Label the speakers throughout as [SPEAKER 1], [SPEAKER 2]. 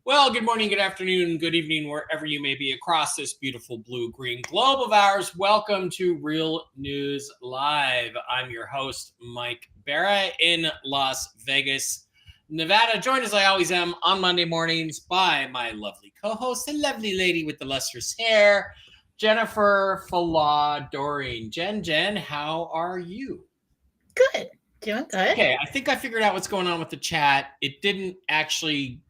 [SPEAKER 1] Well, good morning, good afternoon, good evening, wherever you may be across this beautiful blue-green globe of ours. Welcome to Real News Live. I'm your host, Mike Barra, in Las Vegas, Nevada. Joined as I always am on Monday mornings by my lovely co-host, the lovely lady with the lustrous hair, Jennifer Falah-Doring. Jen, how are you?
[SPEAKER 2] Good. Doing good.
[SPEAKER 1] Okay, I think I figured out what's going on with the chat. It didn't actually...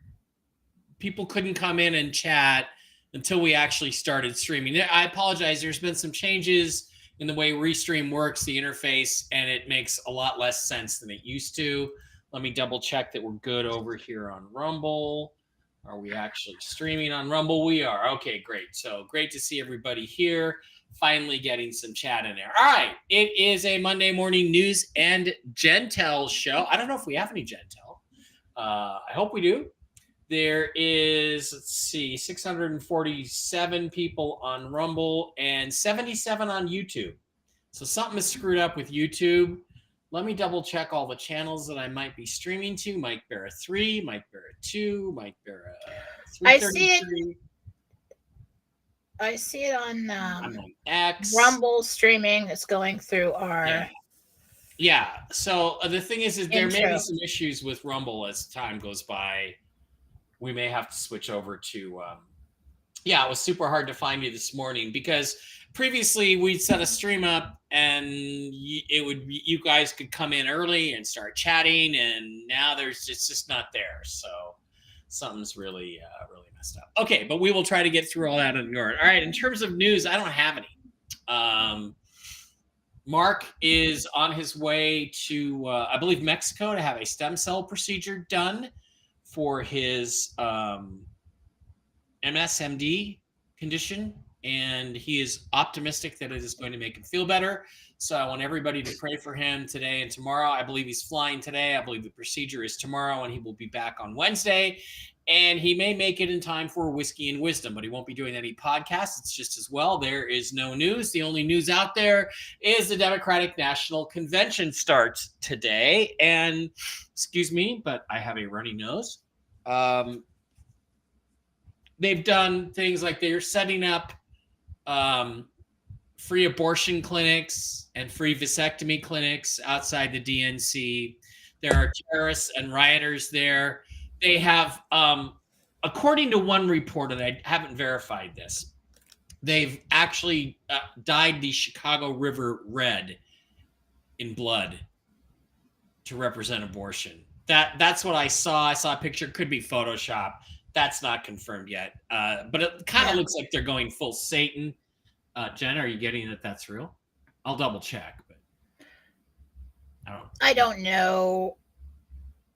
[SPEAKER 1] People couldn't come in and chat until we actually started streaming. I apologize. There's been some changes in the way Restream works, the interface, and it makes a lot less sense than it used to. Let me double check that we're good over here on Rumble. Are we actually streaming on Rumble? We are. Okay, great. So great to see everybody here. Finally getting some chat in there. All right. It is a Monday morning news and Jentel show. I don't know if we have any Jentel. I hope we do. There is, 647 people on Rumble and 77 on YouTube. So something is screwed up with YouTube. Let me double check all the channels that I might be streaming to. Mike Barra 3, Mike Barra 2, Mike Barra 333.
[SPEAKER 2] I see it on
[SPEAKER 1] I'm on X.
[SPEAKER 2] Rumble streaming. It's going through our...
[SPEAKER 1] Yeah. So the thing is there may be some issues with Rumble as time goes by. We may have to switch over to, it was super hard to find you this morning because previously we'd set a stream up and you guys could come in early and start chatting, and now it's just not there. So something's really messed up. Okay, but we will try to get through all that and ignore it. All right, in terms of news, I don't have any. Mark is on his way to, I believe, Mexico to have a stem cell procedure done for his MSMD condition, and he is optimistic that it is going to make him feel better. So I want everybody to pray for him today and tomorrow. I believe he's flying today. I believe the procedure is tomorrow, and he will be back on Wednesday. And he may make it in time for Whiskey and Wisdom, but he won't be doing any podcasts. It's just as well. There is no news. The only news out there is the Democratic National Convention starts today. And excuse me, but I have a runny nose. They've done things like they're setting up free abortion clinics and free vasectomy clinics outside the DNC. There are terrorists and rioters there. They have, according to one report, and I haven't verified this, they've actually dyed the Chicago River red in blood to represent abortion. That's what I saw. I saw a picture. Could be Photoshop. That's not confirmed yet. But it kind of looks like they're going full Satan. Jen, are you getting that that's real? I'll double check, but
[SPEAKER 2] I don't know.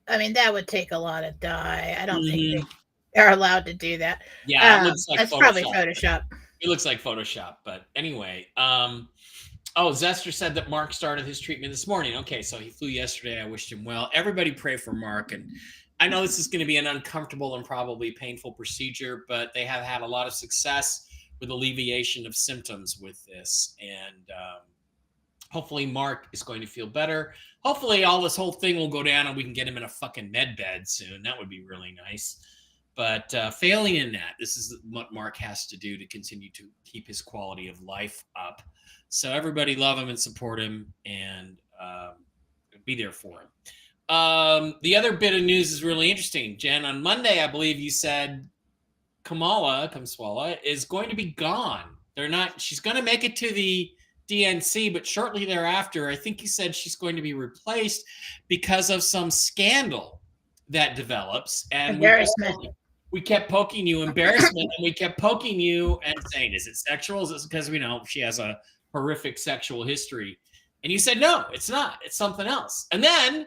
[SPEAKER 2] I mean, that would take a lot of dye. I don't think they are allowed to do that.
[SPEAKER 1] Yeah, it looks like
[SPEAKER 2] that's
[SPEAKER 1] Photoshop.
[SPEAKER 2] Probably Photoshop.
[SPEAKER 1] It looks like Photoshop, but anyway. Zester said that Mark started his treatment this morning. Okay, so he flew yesterday. I wished him well. Everybody pray for Mark. And I know this is going to be an uncomfortable and probably painful procedure, but they have had a lot of success with alleviation of symptoms with this. And hopefully Mark is going to feel better. Hopefully all this whole thing will go down and we can get him in a fucking med bed soon. That would be really nice. But failing in that, this is what Mark has to do to continue to keep his quality of life up. So everybody love him and support him and be there for him. The other bit of news is really interesting. Jen, on Monday, I believe you said Kamala is going to be gone. She's going to make it to the DNC, but shortly thereafter, I think you said she's going to be replaced because of some scandal that develops. And we kept poking you, embarrassment, and we kept poking you and saying, is it sexual? Is it because we know she has a horrific sexual history? And you said, no, it's not. It's something else. And then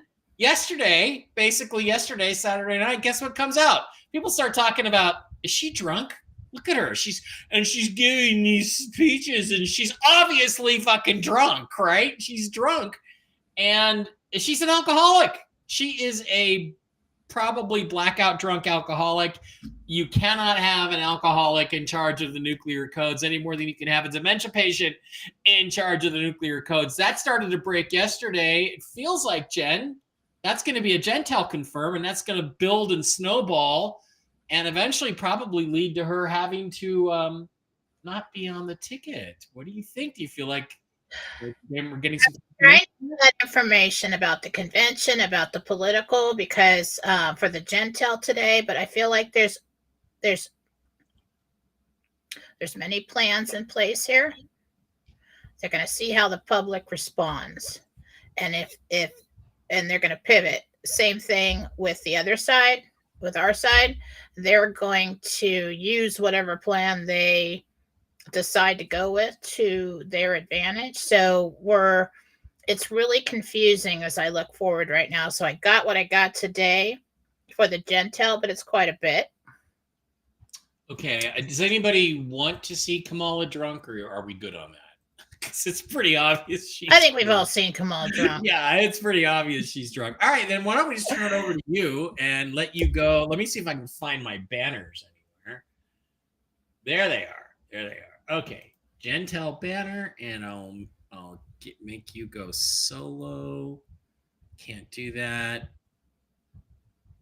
[SPEAKER 1] basically yesterday, Saturday night, guess what comes out? People start talking about, is she drunk? Look at her. She's giving these speeches and she's obviously fucking drunk, right? She's drunk. And she's an alcoholic. She is a probably blackout drunk alcoholic. You cannot have an alcoholic in charge of the nuclear codes any more than you can have a dementia patient in charge of the nuclear codes. That started to break yesterday. It feels like, Jen, that's going to be a Jentel confirm, and that's going to build and snowball and eventually probably lead to her having to not be on the ticket. What do you think? Do you feel like we're getting some
[SPEAKER 2] information about the convention, about the political, because for the Jentel today, but I feel like there's many plans in place here. They're going to see how the public responds, and if they're going to pivot. Same thing with the other side, with our side. They're going to use whatever plan they decide to go with to their advantage. So it's really confusing as I look forward right now. So I got what I got today for the Jentel, but it's quite a bit.
[SPEAKER 1] Okay. Does anybody want to see Kamala drunk, or are we good on that? Because it's pretty obvious.
[SPEAKER 2] I think we've all seen Kamala drunk.
[SPEAKER 1] Yeah, it's pretty obvious she's drunk. All right, then why don't we just turn it over to you and let you go. Let me see if I can find my banners anywhere. There they are. Okay. Jentel banner, and I'll make you go solo. Can't do that.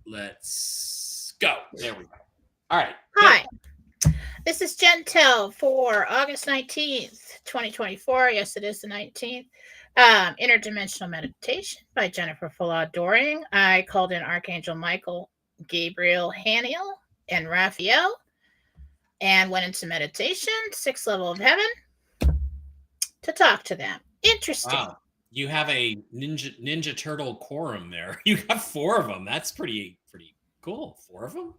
[SPEAKER 1] Let's go. There we go. All right.
[SPEAKER 2] Hi. This is Jentel for August 19th, 2024. Yes, it is the 19th. Interdimensional Meditation by Jennifer Fuller Doring. I called in Archangel Michael, Gabriel Haniel, and Raphael, and went into meditation, 6th level of heaven, to talk to them. Interesting.
[SPEAKER 1] Wow. You have a Ninja Turtle quorum there. You have 4 of them. That's pretty cool. 4 of them?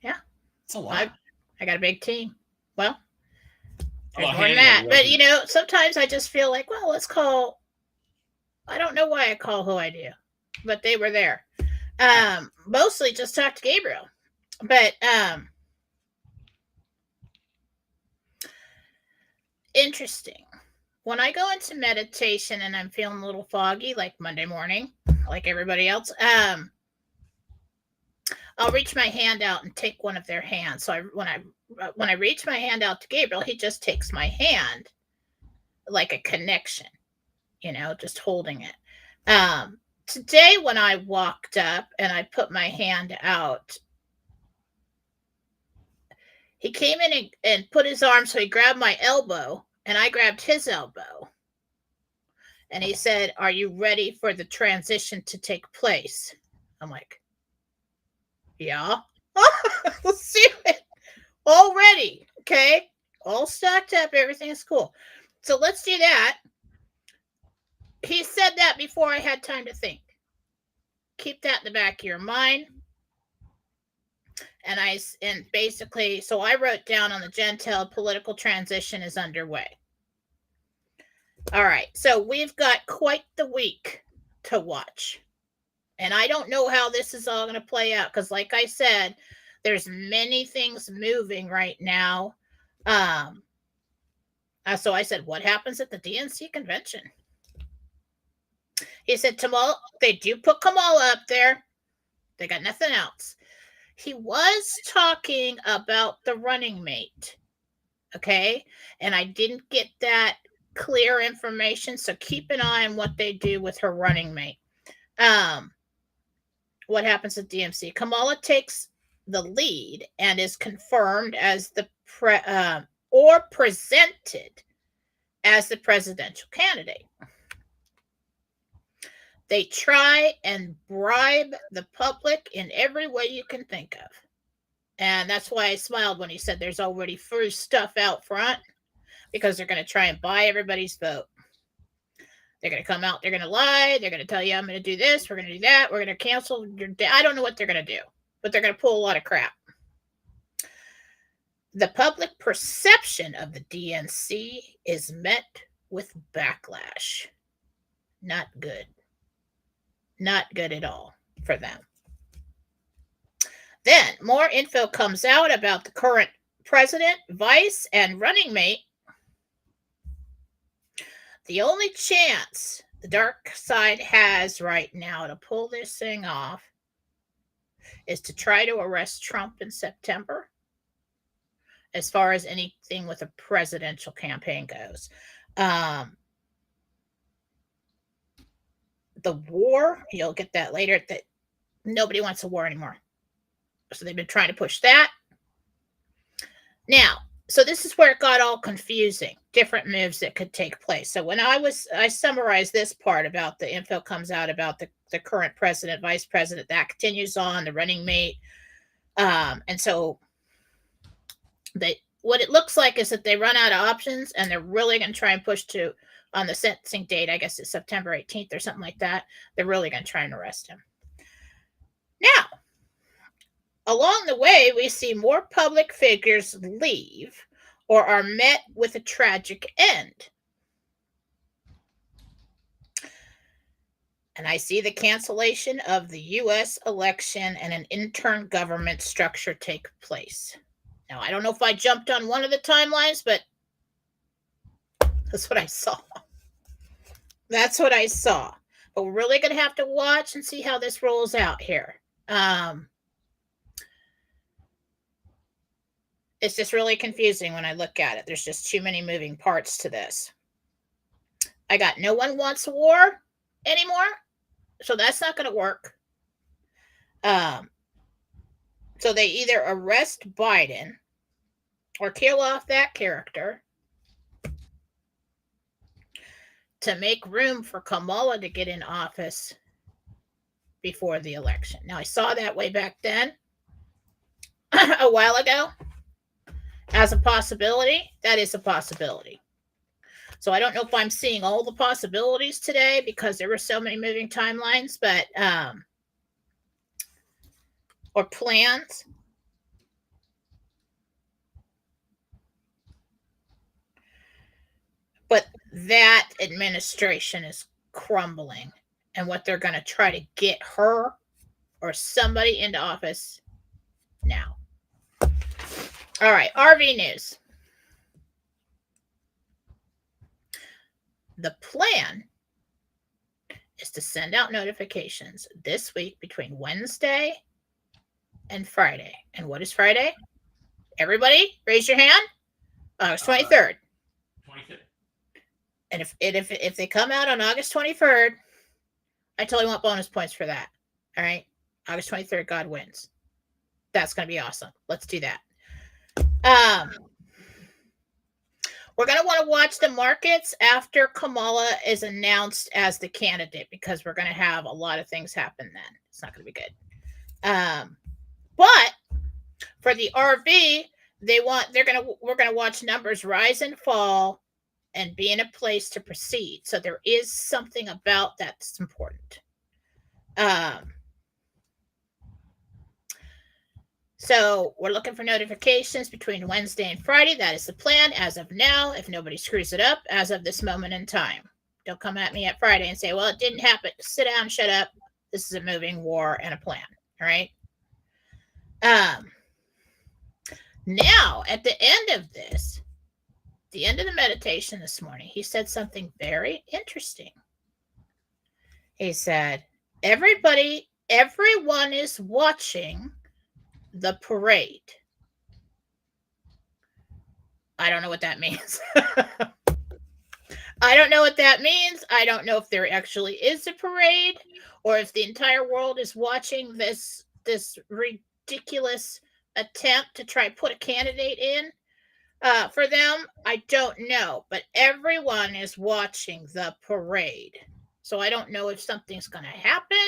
[SPEAKER 2] Yeah.
[SPEAKER 1] It's a lot.
[SPEAKER 2] I got a big team. Well, there's more than that. But, sometimes I just feel like, well, let's call. I don't know why I call who I do, but they were there. Mostly just talk to Gabriel. But interesting. When I go into meditation and I'm feeling a little foggy, like Monday morning, like everybody else, I'll reach my hand out and take one of their hands. So when I reach my hand out to Gabriel, he just takes my hand like a connection, just holding it. Today, when I walked up and I put my hand out, he came in and put his arm, so he grabbed my elbow, and I grabbed his elbow. And he said, "Are you ready for the transition to take place?" I'm like, yeah. Let's do it. All ready. Okay. All stocked up. Everything is cool. So let's do that. He said that before I had time to think. Keep that in the back of your mind. And basically, so I wrote down on the Jentel, political transition is underway. All right. So we've got quite the week to watch. And I don't know how this is all going to play out because, like I said, there's many things moving right now. So I said, what happens at the DNC convention? He said, Kamala, they do put Kamala up there. They got nothing else. He was talking about the running mate. Okay. And I didn't get that clear information. So keep an eye on what they do with her running mate. What happens at DMC? Kamala takes the lead and is confirmed as presented as the presidential candidate. They try and bribe the public in every way you can think of. And that's why I smiled when he said there's already free stuff out front, because they're going to try and buy everybody's vote. They're going to come out. They're going to lie. They're going to tell you, I'm going to do this. We're going to do that. We're going to cancel your day. I don't know what they're going to do, but they're going to pull a lot of crap. The public perception of the DNC is met with backlash. Not good. Not good at all for them. Then more info comes out about the current president, vice, and running mate. The only chance the dark side has right now to pull this thing off is to try to arrest Trump in September, as far as anything with a presidential campaign goes. The war, you'll get that later, that nobody wants a war anymore. So they've been trying to push that. Now, so this is where it got all confusing, different moves that could take place. So when I summarized this part about the info comes out about the current president, vice president, that continues on, the running mate. And so what it looks like is that they run out of options and they're really going to try and push to, on the sentencing date, I guess it's September 18th or something like that, they're really going to try and arrest him. Now, along the way, we see more public figures leave or are met with a tragic end. And I see the cancellation of the U.S. election and an intern government structure take place. Now, I don't know if I jumped on one of the timelines, but that's what I saw. That's what I saw. But we're really going to have to watch and see how this rolls out here. It's just really confusing when I look at it. There's just too many moving parts to this. I got no one wants a war anymore, so that's not going to work. So they either arrest Biden or kill off that character to make room for Kamala to get in office before the election. Now, I saw that way back then, a while ago, as a possibility. That is a possibility. So I don't know if I'm seeing all the possibilities today because there were so many moving timelines, but or plans. But that administration is crumbling, and what they're going to try to get her or somebody into office now. All right, RV news. The plan is to send out notifications this week between Wednesday and Friday. And what is Friday? Everybody, raise your hand. August 23rd.
[SPEAKER 1] 23rd.
[SPEAKER 2] And if they come out on August 23rd, I totally want bonus points for that. All right, August 23rd, God wins. That's going to be awesome. Let's do that. We're going to want to watch the markets after Kamala is announced as the candidate, because we're going to have a lot of things happen then. It's not going to be good. But for the RV, we're going to watch numbers rise and fall and be in a place to proceed. So there is something about that that's important. So we're looking for notifications between Wednesday and Friday. That is the plan as of now, if nobody screws it up as of this moment in time. Don't come at me at Friday and say, well, it didn't happen. Sit down, shut up. This is a moving war and a plan. All right. Now, at the end of this, the end of the meditation this morning, he said something very interesting. He said, everyone is watching the parade. I don't know what that means. I don't know what that means. I don't know if there actually is a parade or if the entire world is watching this ridiculous attempt to try to put a candidate in for them. I don't know, but everyone is watching the parade. So I don't know if something's going to happen.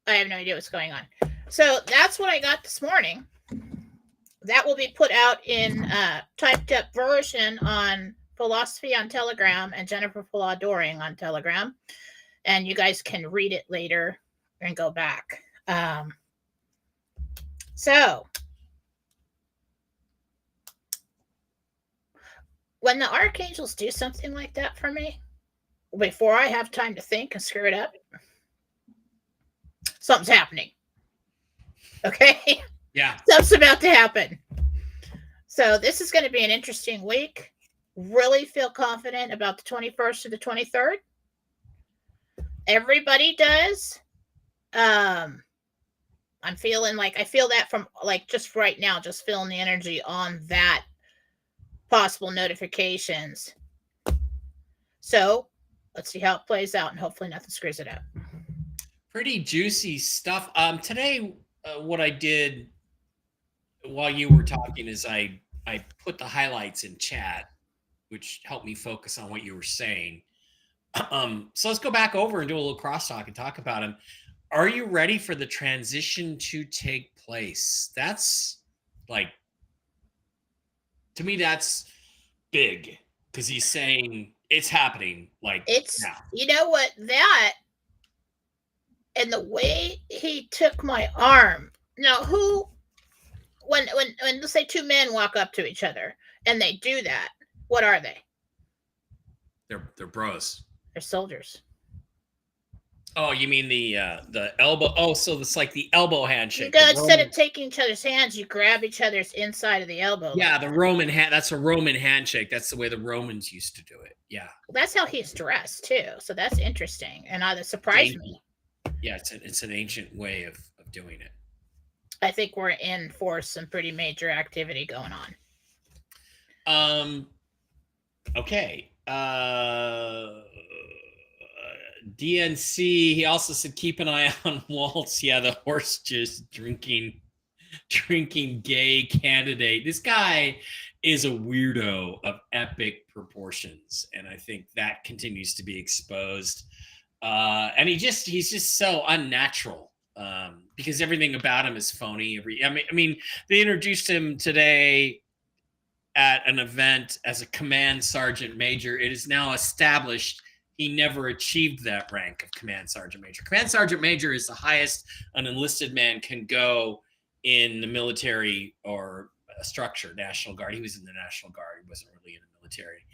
[SPEAKER 2] I have no idea what's going on. So that's what I got this morning. That will be put out in typed up version on Philosophy on Telegram and Jennifer Doring on Telegram. And you guys can read it later and go back. So when the archangels do something like that for me, before I have time to think and screw it up, something's happening. Okay?
[SPEAKER 1] Yeah.
[SPEAKER 2] Something's about to happen. So this is going to be an interesting week. Really feel confident about the 21st to the 23rd. Everybody does. I'm feeling like I feel that from like just right now, just feeling the energy on that possible notifications. So let's see how it plays out, and hopefully nothing screws it up.
[SPEAKER 1] Pretty juicy stuff. Today, what I did while you were talking is I put the highlights in chat, which helped me focus on what you were saying. So let's go back over and do a little crosstalk and talk about them. Are you ready for the transition to take place? That's like, to me, that's big because he's saying it's happening. Like,
[SPEAKER 2] It's
[SPEAKER 1] now.
[SPEAKER 2] you know what, that and the way he took my arm. Now, who when let's say two men walk up to each other and they do that, what are they?
[SPEAKER 1] They're bros.
[SPEAKER 2] They're soldiers.
[SPEAKER 1] Oh, you mean the elbow? Oh, so it's like the elbow handshake.
[SPEAKER 2] You go, instead of taking each other's hands, you grab each other's inside of the elbow.
[SPEAKER 1] Yeah, the Roman hand. That's a Roman handshake. That's the way the Romans used to do it. Yeah.
[SPEAKER 2] That's how he's dressed too. So that's interesting, and that surprised me.
[SPEAKER 1] Yeah, it's an ancient way of doing it.
[SPEAKER 2] I think we're in for some pretty major activity going
[SPEAKER 1] on. Okay. DNC, he also said keep an eye on Waltz. Yeah, the horse just drinking gay candidate. This guy is a weirdo of epic proportions, and I think that continues to be exposed. And he's just so unnatural because everything about him is phony. I mean, they introduced him today at an event as a command sergeant major. It is now established he never achieved that rank of command sergeant major. Command sergeant major is the highest an enlisted man can go in the military or a structure, National Guard. He was in the National Guard. He wasn't really in the military.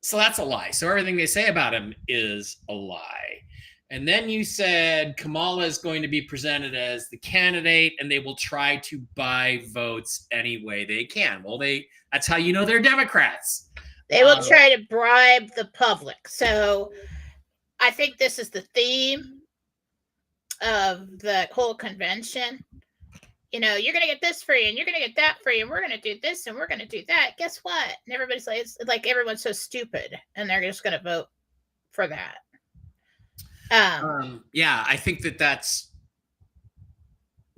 [SPEAKER 1] So that's a lie. So everything they say about him is a lie. And then you said Kamala is going to be presented as the candidate and they will try to buy votes any way they can. Well, that's how you know they're Democrats.
[SPEAKER 2] They will try to bribe the public. So I think this is the theme of the whole convention. You know, you're going to get this free and you're going to get that free and we're going to do this and we're going to do that. Guess what? And everybody's like, it's like everyone's so stupid and they're just going to vote for that.
[SPEAKER 1] Yeah, I think that's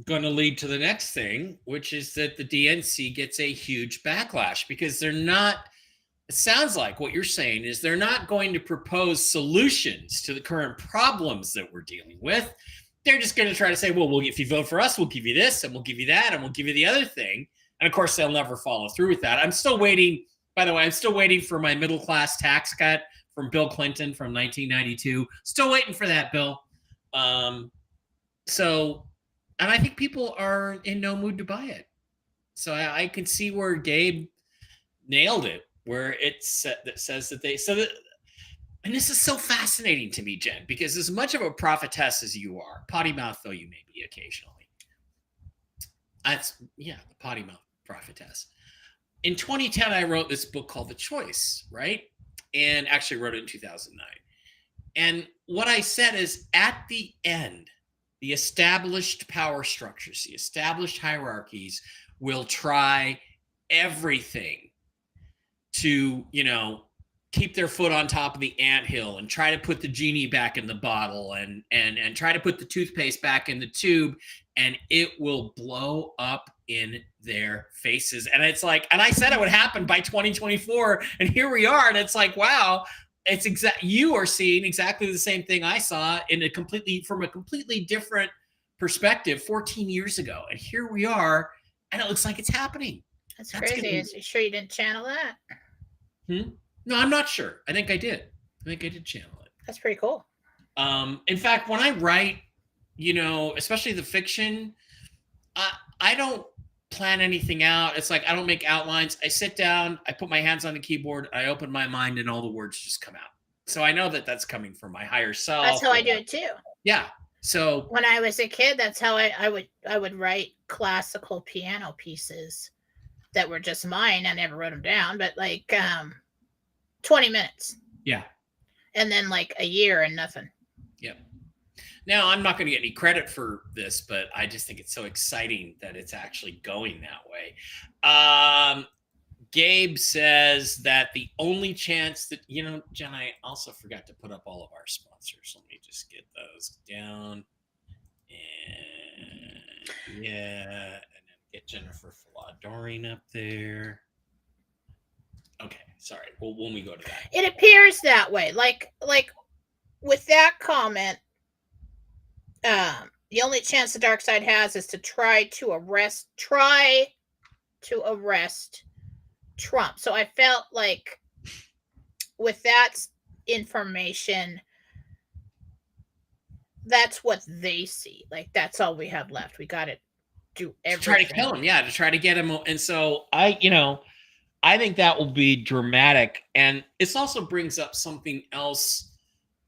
[SPEAKER 1] going to lead to the next thing, which is that the DNC gets a huge backlash because they're not, it sounds like what you're saying is they're not going to propose solutions to the current problems that we're dealing with. They're just going to try to say, well, if you vote for us, we'll give you this and we'll give you that and we'll give you the other thing. And of course, they'll never follow through with that. I'm still waiting. By the way, I'm still waiting for my middle class tax cut from Bill Clinton from 1992. Still waiting for that, Bill. And I think people are in no mood to buy it. So I can see where Gabe nailed it, where it says that they, and this is so fascinating to me, Jen, because as much of a prophetess as you are, potty mouth though you may be occasionally, the potty mouth prophetess. In 2010, I wrote this book called The Choice, right? And actually wrote it in 2009. And what I said is at the end, the established power structures, the established hierarchies will try everything to, keep their foot on top of the anthill and try to put the genie back in the bottle and try to put the toothpaste back in the tube, and it will blow up in their faces. And it's like, and I said it would happen by 2024, and here we are. And it's like, wow, it's you are seeing exactly the same thing I saw from a completely different perspective 14 years ago. And here we are, and it looks like it's happening.
[SPEAKER 2] That's crazy. Is you sure you didn't channel that?
[SPEAKER 1] No, I'm not sure. I think I did. I think I did channel it.
[SPEAKER 2] That's pretty cool.
[SPEAKER 1] In fact, when I write, especially the fiction, I don't plan anything out. It's like I don't make outlines. I sit down, I put my hands on the keyboard, I open my mind, and all the words just come out. So I know that that's coming from my higher self.
[SPEAKER 2] That's how I do it too.
[SPEAKER 1] Yeah. So
[SPEAKER 2] when I was a kid, that's how I would write classical piano pieces that were just mine. I never wrote them down, but like 20 minutes.
[SPEAKER 1] Yeah.
[SPEAKER 2] And then like a year and nothing.
[SPEAKER 1] Yep. Now, I'm not going to get any credit for this, but I just think it's so exciting that it's actually going that way. Gabe says that the only chance that, Jen, I also forgot to put up all of our sponsors. Let me just get those down. And yeah, and then get Jennifer Fladoring up there. Okay, sorry. Well, when we go to that,
[SPEAKER 2] it appears that way. Like with that comment, the only chance the dark side has is to try to arrest Trump. So I felt like with that information, that's what they see. Like that's all we have left. We got to do everything.
[SPEAKER 1] Try to kill him. Yeah, to try to get him. And so I think that will be dramatic. And this also brings up something else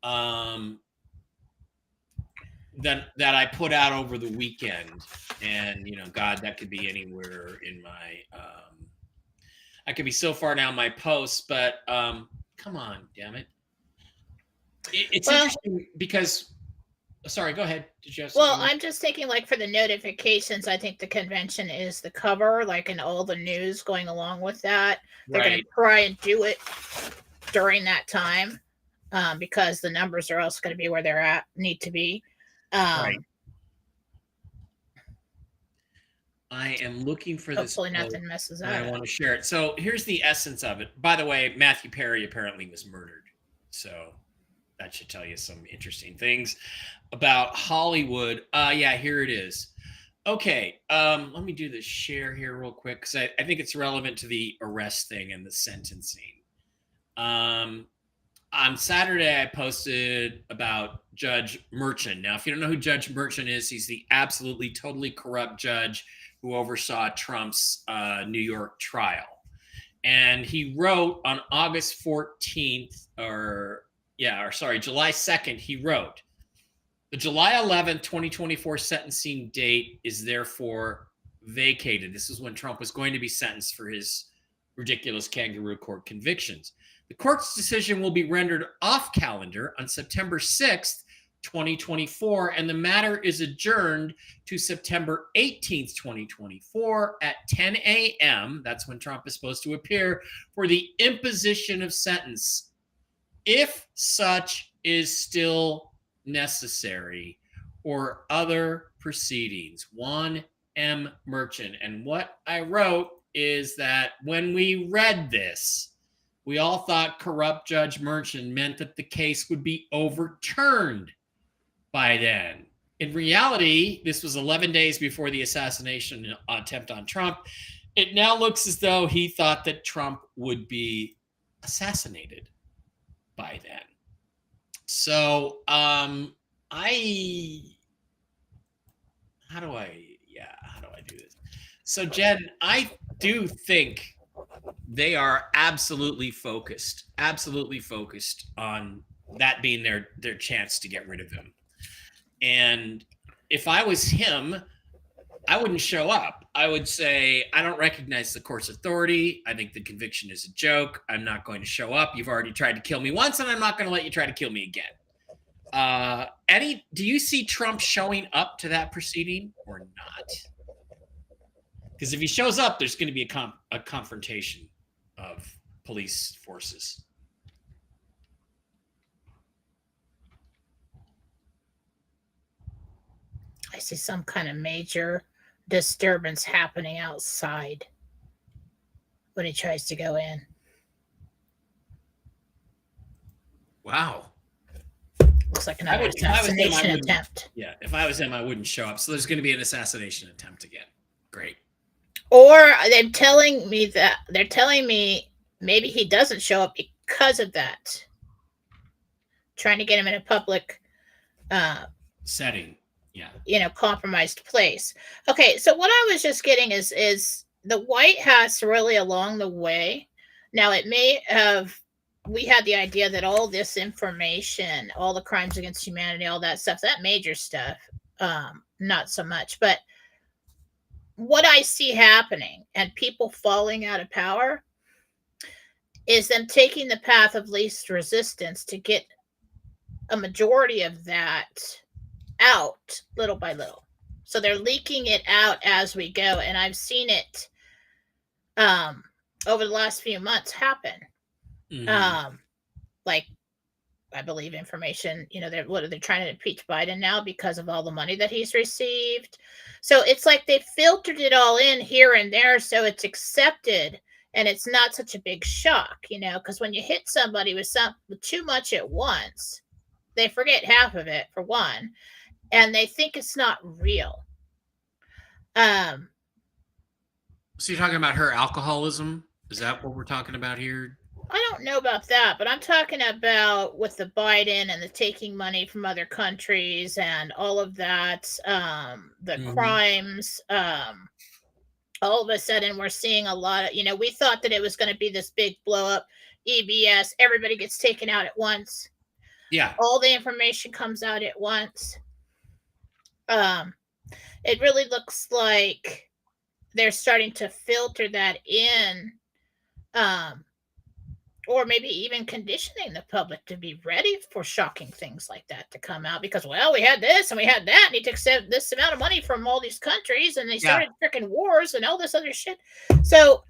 [SPEAKER 1] that I put out over the weekend. And, God, that could be anywhere in my I could be so far down my posts, but come on, damn it. It's interesting because sorry, go ahead. Did you have
[SPEAKER 2] well, I'm just thinking like for the notifications, I think the convention is the cover, like in all the news going along with that. They're going to try and do it during that time because the numbers are also going to be where they're need to be.
[SPEAKER 1] Right. I am looking for this.
[SPEAKER 2] Hopefully nothing messes up.
[SPEAKER 1] I want to share it. So here's the essence of it. By the way, Matthew Perry apparently was murdered. So that should tell you some interesting things about Hollywood. Yeah, here it is. Okay, let me do the share here real quick because I think it's relevant to the arrest thing and the sentencing. On Saturday, I posted about Judge Merchant. Now, if you don't know who Judge Merchant is, he's the absolutely totally corrupt judge who oversaw Trump's New York trial. And he wrote on August 14th, July 2nd, he wrote, the July 11th, 2024 sentencing date is therefore vacated. This is when Trump was going to be sentenced for his ridiculous kangaroo court convictions. The court's decision will be rendered off calendar on September 6th, 2024, and the matter is adjourned to September 18th, 2024 at 10 a.m. That's when Trump is supposed to appear for the imposition of sentence, if such is still necessary, or other proceedings. Juan M. Merchant. And what I wrote is that when we read this, we all thought corrupt Judge Merchant meant that the case would be overturned by then. In reality, this was 11 days before the assassination attempt on Trump. It now looks as though he thought that Trump would be assassinated by then. So, how do I do this? So, Jen, I do think they are absolutely focused on that being their chance to get rid of him. And if I was him, I wouldn't show up. I would say, I don't recognize the court's authority. I think the conviction is a joke. I'm not going to show up. You've already tried to kill me once, and I'm not going to let you try to kill me again. Do you see Trump showing up to that proceeding or not? Because if he shows up, there's going to be a confrontation of police forces.
[SPEAKER 2] I see some kind of major disturbance happening outside when he tries to go in.
[SPEAKER 1] Wow.
[SPEAKER 2] Looks like another assassination attempt.
[SPEAKER 1] Yeah, if I was him, I wouldn't show up. So there's going to be an assassination attempt again. Great.
[SPEAKER 2] Or they're telling me maybe he doesn't show up because of that. Trying to get him in a public
[SPEAKER 1] setting. Yeah.
[SPEAKER 2] Compromised place. Okay, so what I was just getting is the White House really along the way. Now it may have we had the idea that all this information, all the crimes against humanity, all that stuff, that major stuff, not so much. But what I see happening and people falling out of power is them taking the path of least resistance to get a majority of that out little by little. So they're leaking it out as we go. And I've seen it over the last few months happen. Like, I believe information, they're trying to impeach Biden now because of all the money that he's received. So it's like they filtered it all in here and there, so it's accepted and it's not such a big shock, because when you hit somebody with too much at once, they forget half of it, for one, and they think it's not real.
[SPEAKER 1] So you're talking about her alcoholism? Is that what we're talking about here?
[SPEAKER 2] I don't know about that, but I'm talking about with the Biden and the taking money from other countries and all of that, the crimes. All of a sudden, we're seeing a lot of, we thought that it was going to be this big blow up, EBS, everybody gets taken out at once.
[SPEAKER 1] Yeah.
[SPEAKER 2] All the information comes out at once. It really looks like they're starting to filter that in, or maybe even conditioning the public to be ready for shocking things like that to come out, because, well, we had this and we had that, and he took this amount of money from all these countries, and they started freaking wars and all this other shit. So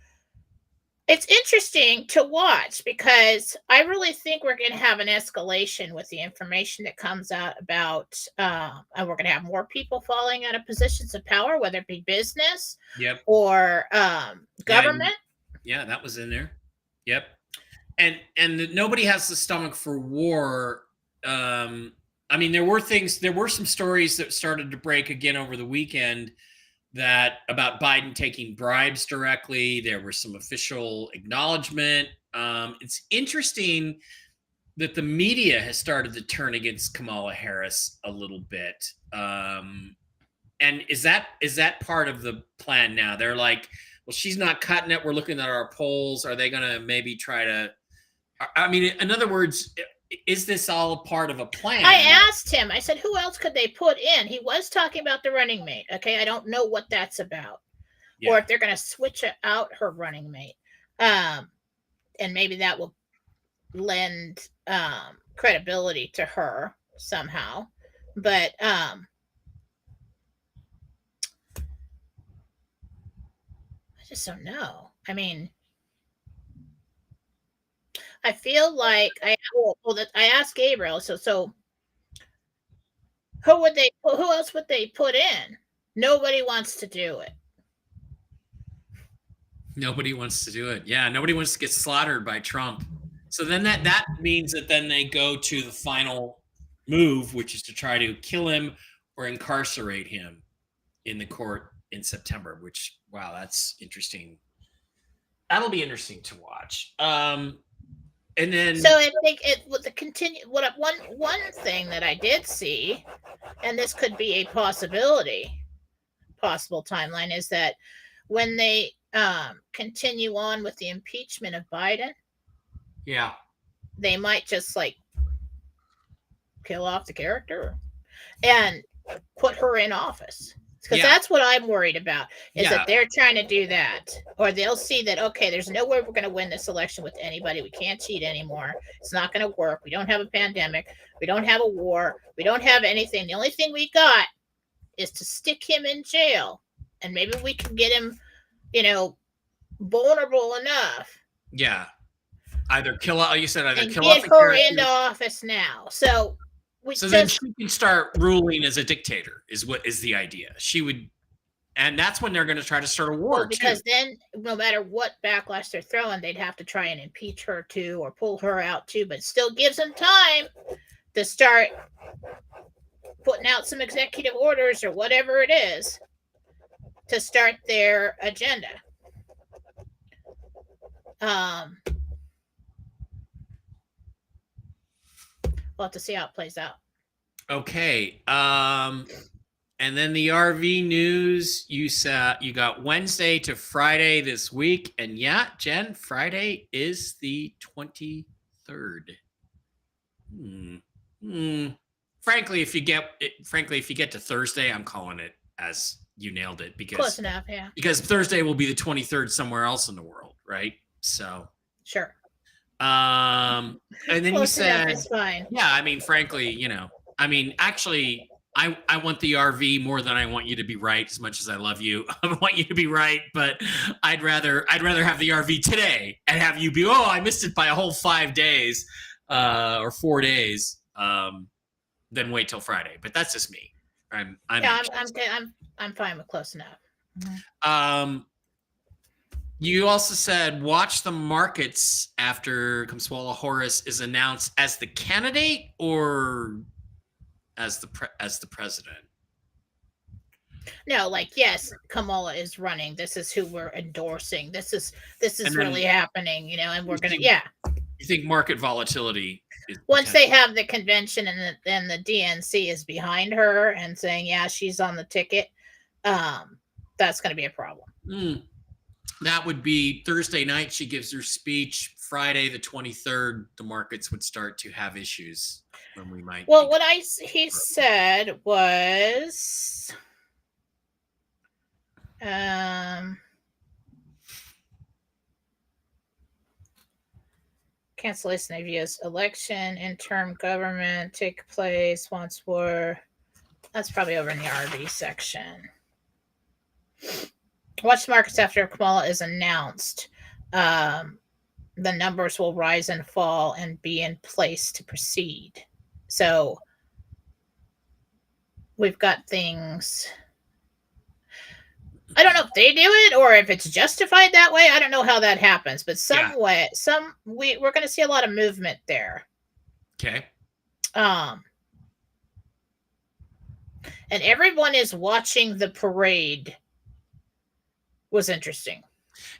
[SPEAKER 2] it's interesting to watch, because I really think we're going to have an escalation with the information that comes out about, and we're going to have more people falling out of positions of power, whether it be business or government.
[SPEAKER 1] Yeah, that was in there. Yep. And nobody has the stomach for war. I mean, there were some stories that started to break again over the weekend that about Biden taking bribes directly. There was some official acknowledgement. It's interesting that the media has started to turn against Kamala Harris a little bit. And is that part of the plan now? They're like, well, she's not cutting it. We're looking at our polls. Are they going to maybe try to, I mean, in other words, is this all a part of a plan?
[SPEAKER 2] I asked him, I said, who else could they put in? He was talking about the running mate. Okay. I don't know what that's about, or if they're going to switch out her running mate. And maybe that will lend credibility to her somehow. But I just don't know. I mean, I feel like I asked Gabriel. So who else would they put in? Nobody wants to do it.
[SPEAKER 1] Nobody wants to do it. Yeah, nobody wants to get slaughtered by Trump. So then that means that then they go to the final move, which is to try to kill him or incarcerate him in the court in September, which, wow, that's interesting. That'll be interesting to watch. And then,
[SPEAKER 2] so I think it would continue. One thing that I did see, and this could be a possible timeline, is that when they continue on with the impeachment of Biden, they might just like kill off the character and put her in office. Because that's what I'm worried about, is that they're trying to do that. Or they'll see that, okay, there's no way we're going to win this election with anybody. We can't cheat anymore. It's not going to work. We don't have a pandemic. We don't have a war. We don't have anything. The only thing we got is to stick him in jail. And maybe we can get him, vulnerable enough.
[SPEAKER 1] Yeah. Either kill off
[SPEAKER 2] her into office now. So
[SPEAKER 1] then she can start ruling as a dictator, is the idea. She would, and that's when they're going to try to start a war,
[SPEAKER 2] because then no matter what backlash they're throwing, they'd have to try and impeach her too, or pull her out too, but it still gives them time to start putting out some executive orders or whatever it is to start their agenda. We'll have to see how it plays out.
[SPEAKER 1] Okay. And then the RV news, you got Wednesday to Friday this week. And yeah, Jen, Friday is the 23rd. 23rd. Frankly, if you get to Thursday, I'm calling it as you nailed it
[SPEAKER 2] Close enough, yeah.
[SPEAKER 1] Because Thursday will be the 23rd somewhere else in the world, right? So
[SPEAKER 2] sure.
[SPEAKER 1] And then you said,
[SPEAKER 2] it's fine.
[SPEAKER 1] Yeah, I mean, frankly, actually, I want the RV more than I want you to be right. As much as I love you, I want you to be right, but I'd rather have the RV today and have you be, I missed it by a whole 5 days or 4 days, than wait till Friday. But that's just me. I'm
[SPEAKER 2] fine with close enough.
[SPEAKER 1] You also said watch the markets after Kamala Harris is announced as the candidate or as the president.
[SPEAKER 2] No, yes, Kamala is running. This is who we're endorsing. This is really happening, and we're gonna
[SPEAKER 1] You think market volatility is
[SPEAKER 2] once they have the convention and then the DNC is behind her and saying, yeah, she's on the ticket, that's gonna be a problem.
[SPEAKER 1] That would be Thursday night. She gives her speech. Friday, the 23rd, the markets would start to have issues when we might.
[SPEAKER 2] Well, what he said was, cancellation of U.S. election, interim government take place once war. That's probably over in the RV section. Watch the markets after Kamala is announced. The numbers will rise and fall and be in place to proceed. So we've got things. I don't know if they do it or if it's justified that way. I don't know how that happens, but we're going to see a lot of movement there.
[SPEAKER 1] Okay.
[SPEAKER 2] And everyone is watching the parade. Was interesting.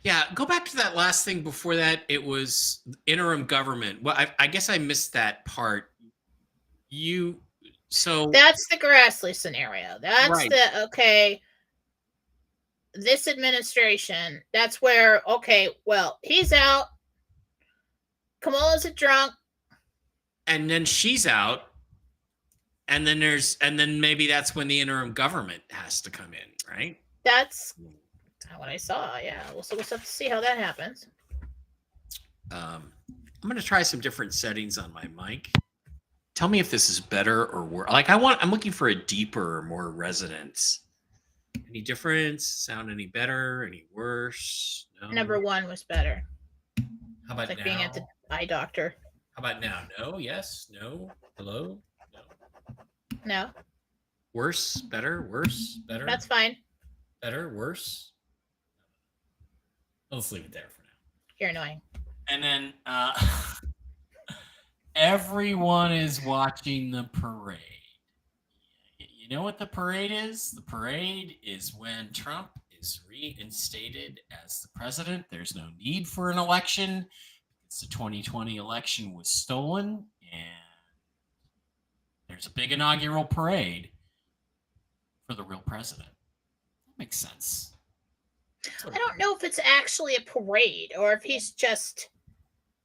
[SPEAKER 1] Yeah, go back to that last thing before that. It was interim government. Well, I guess I missed that part. That's
[SPEAKER 2] the Grassley scenario. That's right. This administration, that's where, he's out. Kamala's a drunk.
[SPEAKER 1] And then she's out. And then maybe that's when the interim government has to come in, right?
[SPEAKER 2] That's what I saw. Yeah. We'll have to see how that happens.
[SPEAKER 1] I'm going to try some different settings on my mic. Tell me if this is better or worse. I'm looking for a deeper or more resonance. Any difference? Sound any better? Any worse? No.
[SPEAKER 2] Number 1 was better.
[SPEAKER 1] How about now?
[SPEAKER 2] Being at the eye doctor.
[SPEAKER 1] How about now? No, yes, no, hello, no.
[SPEAKER 2] No.
[SPEAKER 1] Worse, better, worse, better.
[SPEAKER 2] That's fine.
[SPEAKER 1] Better, worse. Let's leave it there for now.
[SPEAKER 2] You're annoying.
[SPEAKER 1] And then everyone is watching the parade. You know what the parade is? The parade is when Trump is reinstated as the president. There's no need for an election. It's the 2020 election was stolen, and there's a big inaugural parade for the real president. That makes sense.
[SPEAKER 2] I don't know if it's actually a parade or if he's just,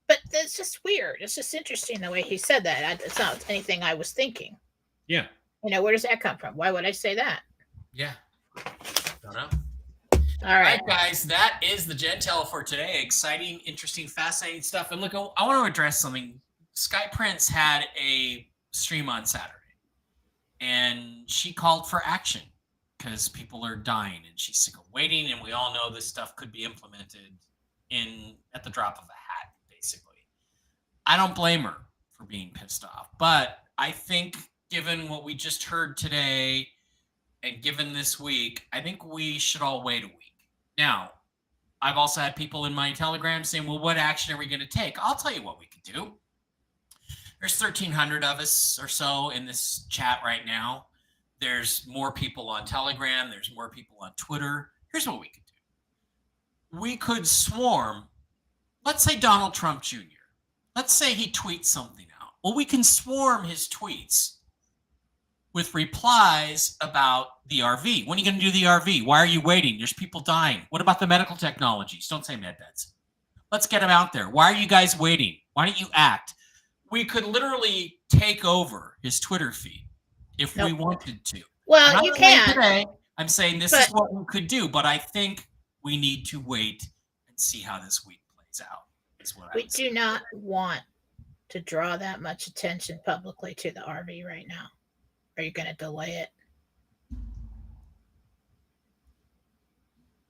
[SPEAKER 2] but it's just weird. It's just interesting the way he said that. It's not anything I was thinking.
[SPEAKER 1] Yeah.
[SPEAKER 2] Where does that come from? Why would I say that?
[SPEAKER 1] Yeah. Don't know.
[SPEAKER 2] All right,
[SPEAKER 1] guys, that is the Jentel for today. Exciting, interesting, fascinating stuff. And look, I want to address something. Sky Prince had a stream on Saturday, and she called for action because people are dying and she's sick of waiting. And we all know this stuff could be implemented at the drop of a hat, basically. I don't blame her for being pissed off, but I think given what we just heard today and given this week, I think we should all wait a week. Now, I've also had people in my Telegram saying, well, what action are we going to take? I'll tell you what we could do. There's 1,300 of us or so in this chat right now. There's more people on Telegram. There's more people on Twitter. Here's what we could do. We could swarm, let's say Donald Trump Jr. Let's say he tweets something out. Well, we can swarm his tweets with replies about the RV. When are you going to do the RV? Why are you waiting? There's people dying. What about the medical technologies? Don't say med beds. Let's get them out there. Why are you guys waiting?
[SPEAKER 3] Why don't you act? We could literally take over his Twitter feed if we wanted to.
[SPEAKER 2] Well, you can.
[SPEAKER 3] Today, I'm saying this is what we could do, but I think we need to wait and see how this week plays out.
[SPEAKER 2] We do not want to draw that much attention publicly to the RV right now. Are you going to delay it?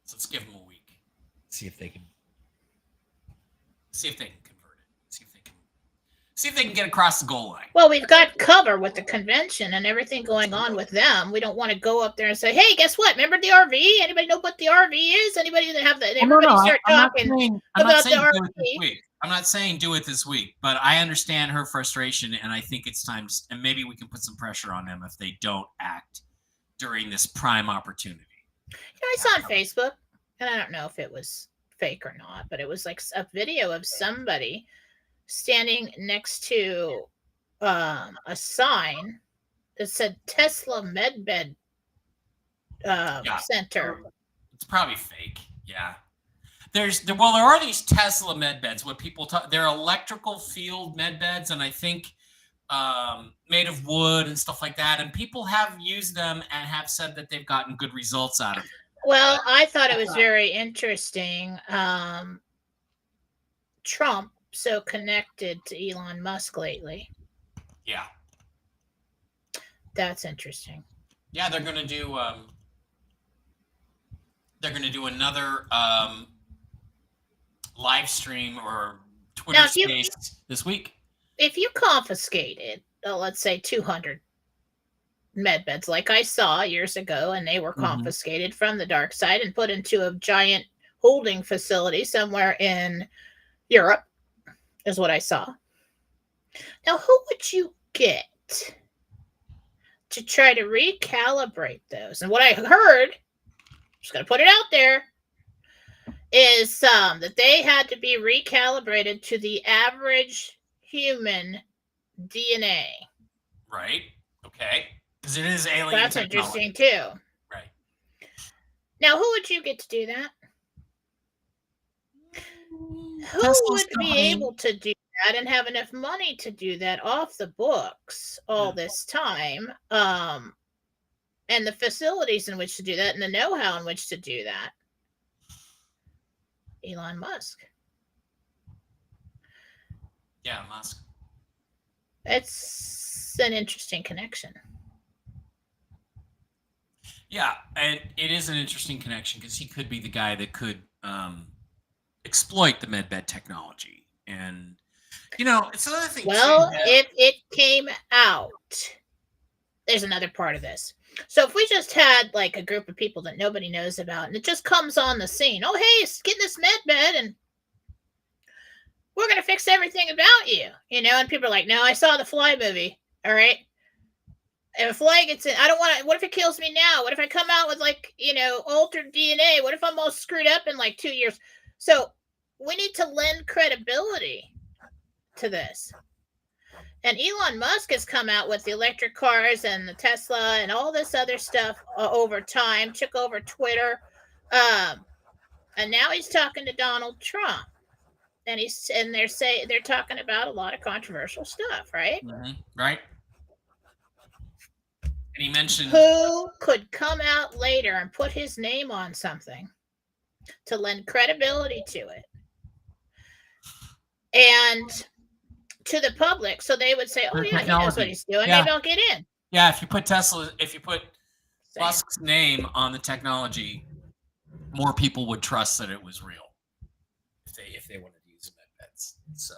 [SPEAKER 3] So let's give them a week. See if they can convert it. See if they can get across the goal line.
[SPEAKER 2] Well, we've got cover with the convention and everything going on with them. We don't want to go up there and say, "Hey, guess what? Remember the RV? Anybody know what the RV is? Anybody that have that? Everybody start talking about the RV."
[SPEAKER 3] I'm not saying do it this week, but I understand her frustration, and I think it's time. And maybe we can put some pressure on them if they don't act during this prime opportunity.
[SPEAKER 2] I saw on Facebook, and I don't know if it was fake or not, but it was like a video of somebody standing next to a sign that said Tesla MedBed Center.
[SPEAKER 3] It's probably fake. Yeah. There are these Tesla med beds. What people talk, they're electrical field med beds, and I think made of wood and stuff like that. And people have used them and have said that they've gotten good results out of it.
[SPEAKER 2] Well, I thought it was very interesting. Trump so connected to Elon Musk lately.
[SPEAKER 3] Yeah,
[SPEAKER 2] that's interesting.
[SPEAKER 3] Yeah, they're going to do another live stream or Twitter space this week.
[SPEAKER 2] If you confiscated, let's say 200 med beds, like I saw years ago, and they were confiscated from the dark side and put into a giant holding facility somewhere in Europe, is what I saw. Now, who would you get to try to recalibrate those? And what I heard, just going to put it out there, is that they had to be recalibrated to the average human DNA.
[SPEAKER 3] Right. Okay. Because it is alien
[SPEAKER 2] That's
[SPEAKER 3] technology.
[SPEAKER 2] Interesting, too.
[SPEAKER 3] Right.
[SPEAKER 2] Now, who would you get to do that? Who would be able to do that and have enough money to do that off the books all this time? And the facilities in which to do that and the know-how in which to do that? Elon Musk.
[SPEAKER 3] Yeah, Musk.
[SPEAKER 2] It's an interesting connection.
[SPEAKER 3] Yeah, and it is an interesting connection because he could be the guy that could exploit the medbed technology. And, it's another thing.
[SPEAKER 2] Well, if it came out, there's another part of this. So if we just had like a group of people that nobody knows about and it just comes on the scene, oh, hey, it's getting this med bed and we're going to fix everything about you, and people are like, no, I saw the Fly movie. All right. If a fly gets in, I don't want to, what if it kills me now? What if I come out with altered DNA? What if I'm all screwed up in 2 years? So we need to lend credibility to this. And Elon Musk has come out with the electric cars and the Tesla and all this other stuff over time, took over Twitter. And now he's talking to Donald Trump. And they're talking about a lot of controversial stuff, right?
[SPEAKER 3] Mm-hmm. Right. And he mentioned
[SPEAKER 2] who could come out later and put his name on something to lend credibility to it. And to the public, so they would say, "Oh yeah, he knows what he's doing. Maybe I'll get in."
[SPEAKER 3] Yeah, if you put Musk's name on the technology, more people would trust that it was real. If they wanted to use med beds, so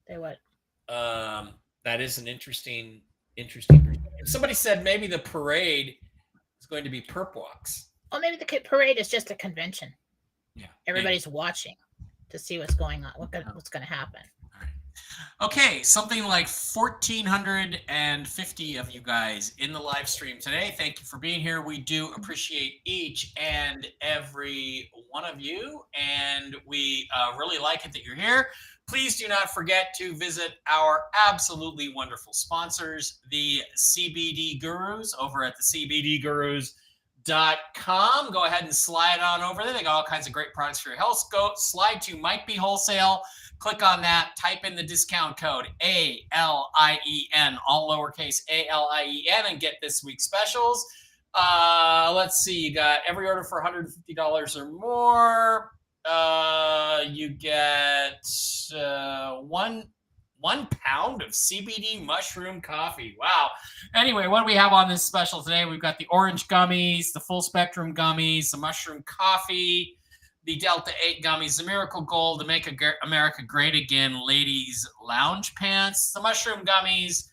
[SPEAKER 2] they would.
[SPEAKER 1] That is an interesting. Somebody said maybe the parade is going to be perp walks.
[SPEAKER 2] Oh, maybe the parade is just a convention.
[SPEAKER 3] Yeah,
[SPEAKER 2] everybody's watching to see what's going on, what's going to happen.
[SPEAKER 3] Okay, something like 1,450 of you guys in the live stream today. Thank you for being here. We do appreciate each and every one of you, and we really like it that you're here. Please do not forget to visit our absolutely wonderful sponsors, the CBD Gurus, over at the CBDGurus.com. Go ahead and slide on over there. They got all kinds of great products for your health. Go slide to Mike B Wholesale. Click on that, type in the discount code ALIEN, all lowercase ALIEN, and get this week's specials. Let's see, you got every order for $150 or more. You get 1 pound of CBD mushroom coffee. Wow. Anyway, what do we have on this special today? We've got the orange gummies, the full spectrum gummies, the mushroom coffee, the Delta 8 gummies, the Miracle Gold, the Make America Great Again ladies lounge pants, the mushroom gummies,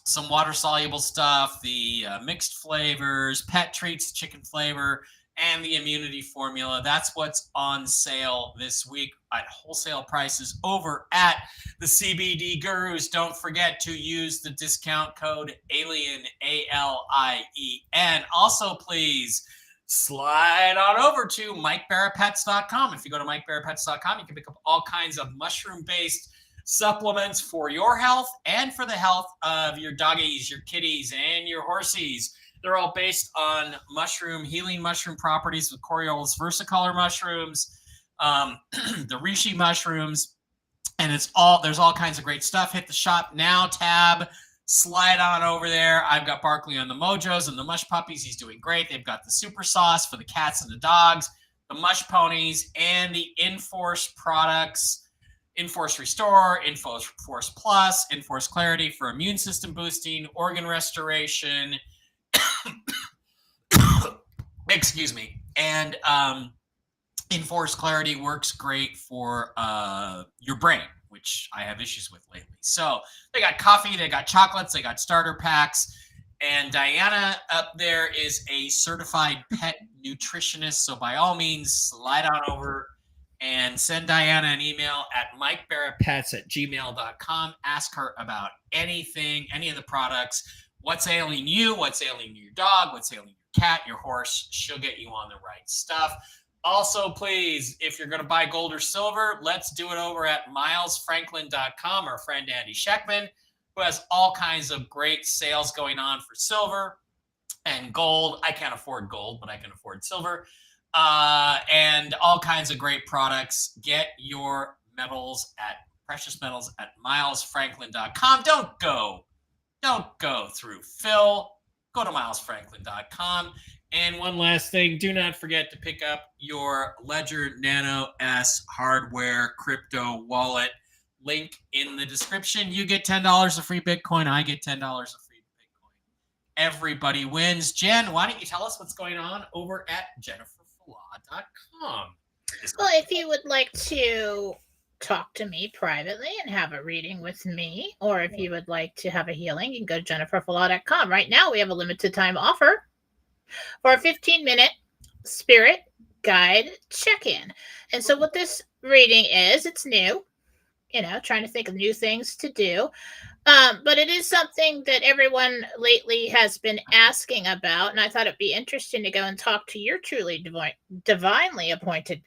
[SPEAKER 3] some water-soluble stuff, the mixed flavors, pet treats, chicken flavor, and the immunity formula. That's what's on sale this week at wholesale prices over at the CBD Gurus. Don't forget to use the discount code ALIEN, ALIEN. Also, please slide on over to MikeBarrettPets.com. If you go to MikeBarrettPets.com, you can pick up all kinds of mushroom-based supplements for your health and for the health of your doggies, your kitties, and your horsies. They're all based on healing mushroom properties with Coriolis versicolor mushrooms, the reishi mushrooms, and there's all kinds of great stuff. Hit the shop now tab, slide on over there. I've got Barkley on the Mojos and the Mush Puppies. He's doing great. They've got the super sauce for the cats and the dogs, the Mush Ponies, and the Enforce products. Enforce Restore, Enforce Plus, Enforce Clarity for immune system boosting, organ restoration, excuse me, and Enforce Clarity works great for your brain, which I have issues with lately. So they got coffee, they got chocolates, they got starter packs, and Diana up there is a certified pet nutritionist. So by all means, slide on over and send Diana an email at MikeBarrettPets@gmail.com. Ask her about anything, any of the products. What's ailing you? What's ailing your dog? What's ailing your cat, your horse? She'll get you on the right stuff. Also, please, if you're going to buy gold or silver, let's do it over at MilesFranklin.com. Our friend Andy Scheckman, who has all kinds of great sales going on for silver and gold. I can't afford gold, but I can afford silver. And all kinds of great products. Get your precious metals at MilesFranklin.com. Don't go through Phil. Go to MilesFranklin.com. And one last thing, do not forget to pick up your Ledger Nano S hardware crypto wallet. Link in the description. You get $10 of free Bitcoin. I get $10 of free Bitcoin. Everybody wins. Jen, why don't you tell us what's going on over at JenniferFallah.com?
[SPEAKER 2] Well, if you would like to talk to me privately and have a reading with me, or if you would like to have a healing, you can go to JenniferFallah.com. Right now, we have a limited time offer for a 15-minute spirit guide check-in. And so what this reading is, it's new, trying to think of new things to do. But it is something that everyone lately has been asking about. And I thought it'd be interesting to go and talk to your truly divinely appointed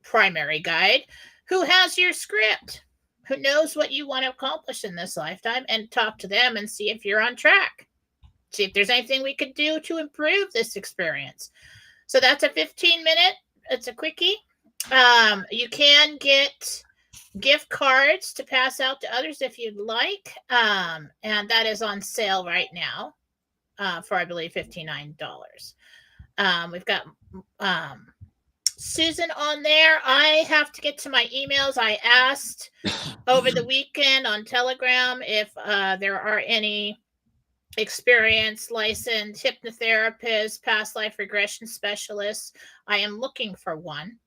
[SPEAKER 2] primary guide who has your script, who knows what you want to accomplish in this lifetime, and talk to them and see if you're on track. See if there's anything we could do to improve this experience. So that's a 15-minute. It's a quickie. You can get gift cards to pass out to others if you'd like. And that is on sale right now for, I believe, $59. We've got Susan on there. I have to get to my emails. I asked over the weekend on Telegram if there are any experienced licensed hypnotherapists, past life regression specialists. I am looking for one.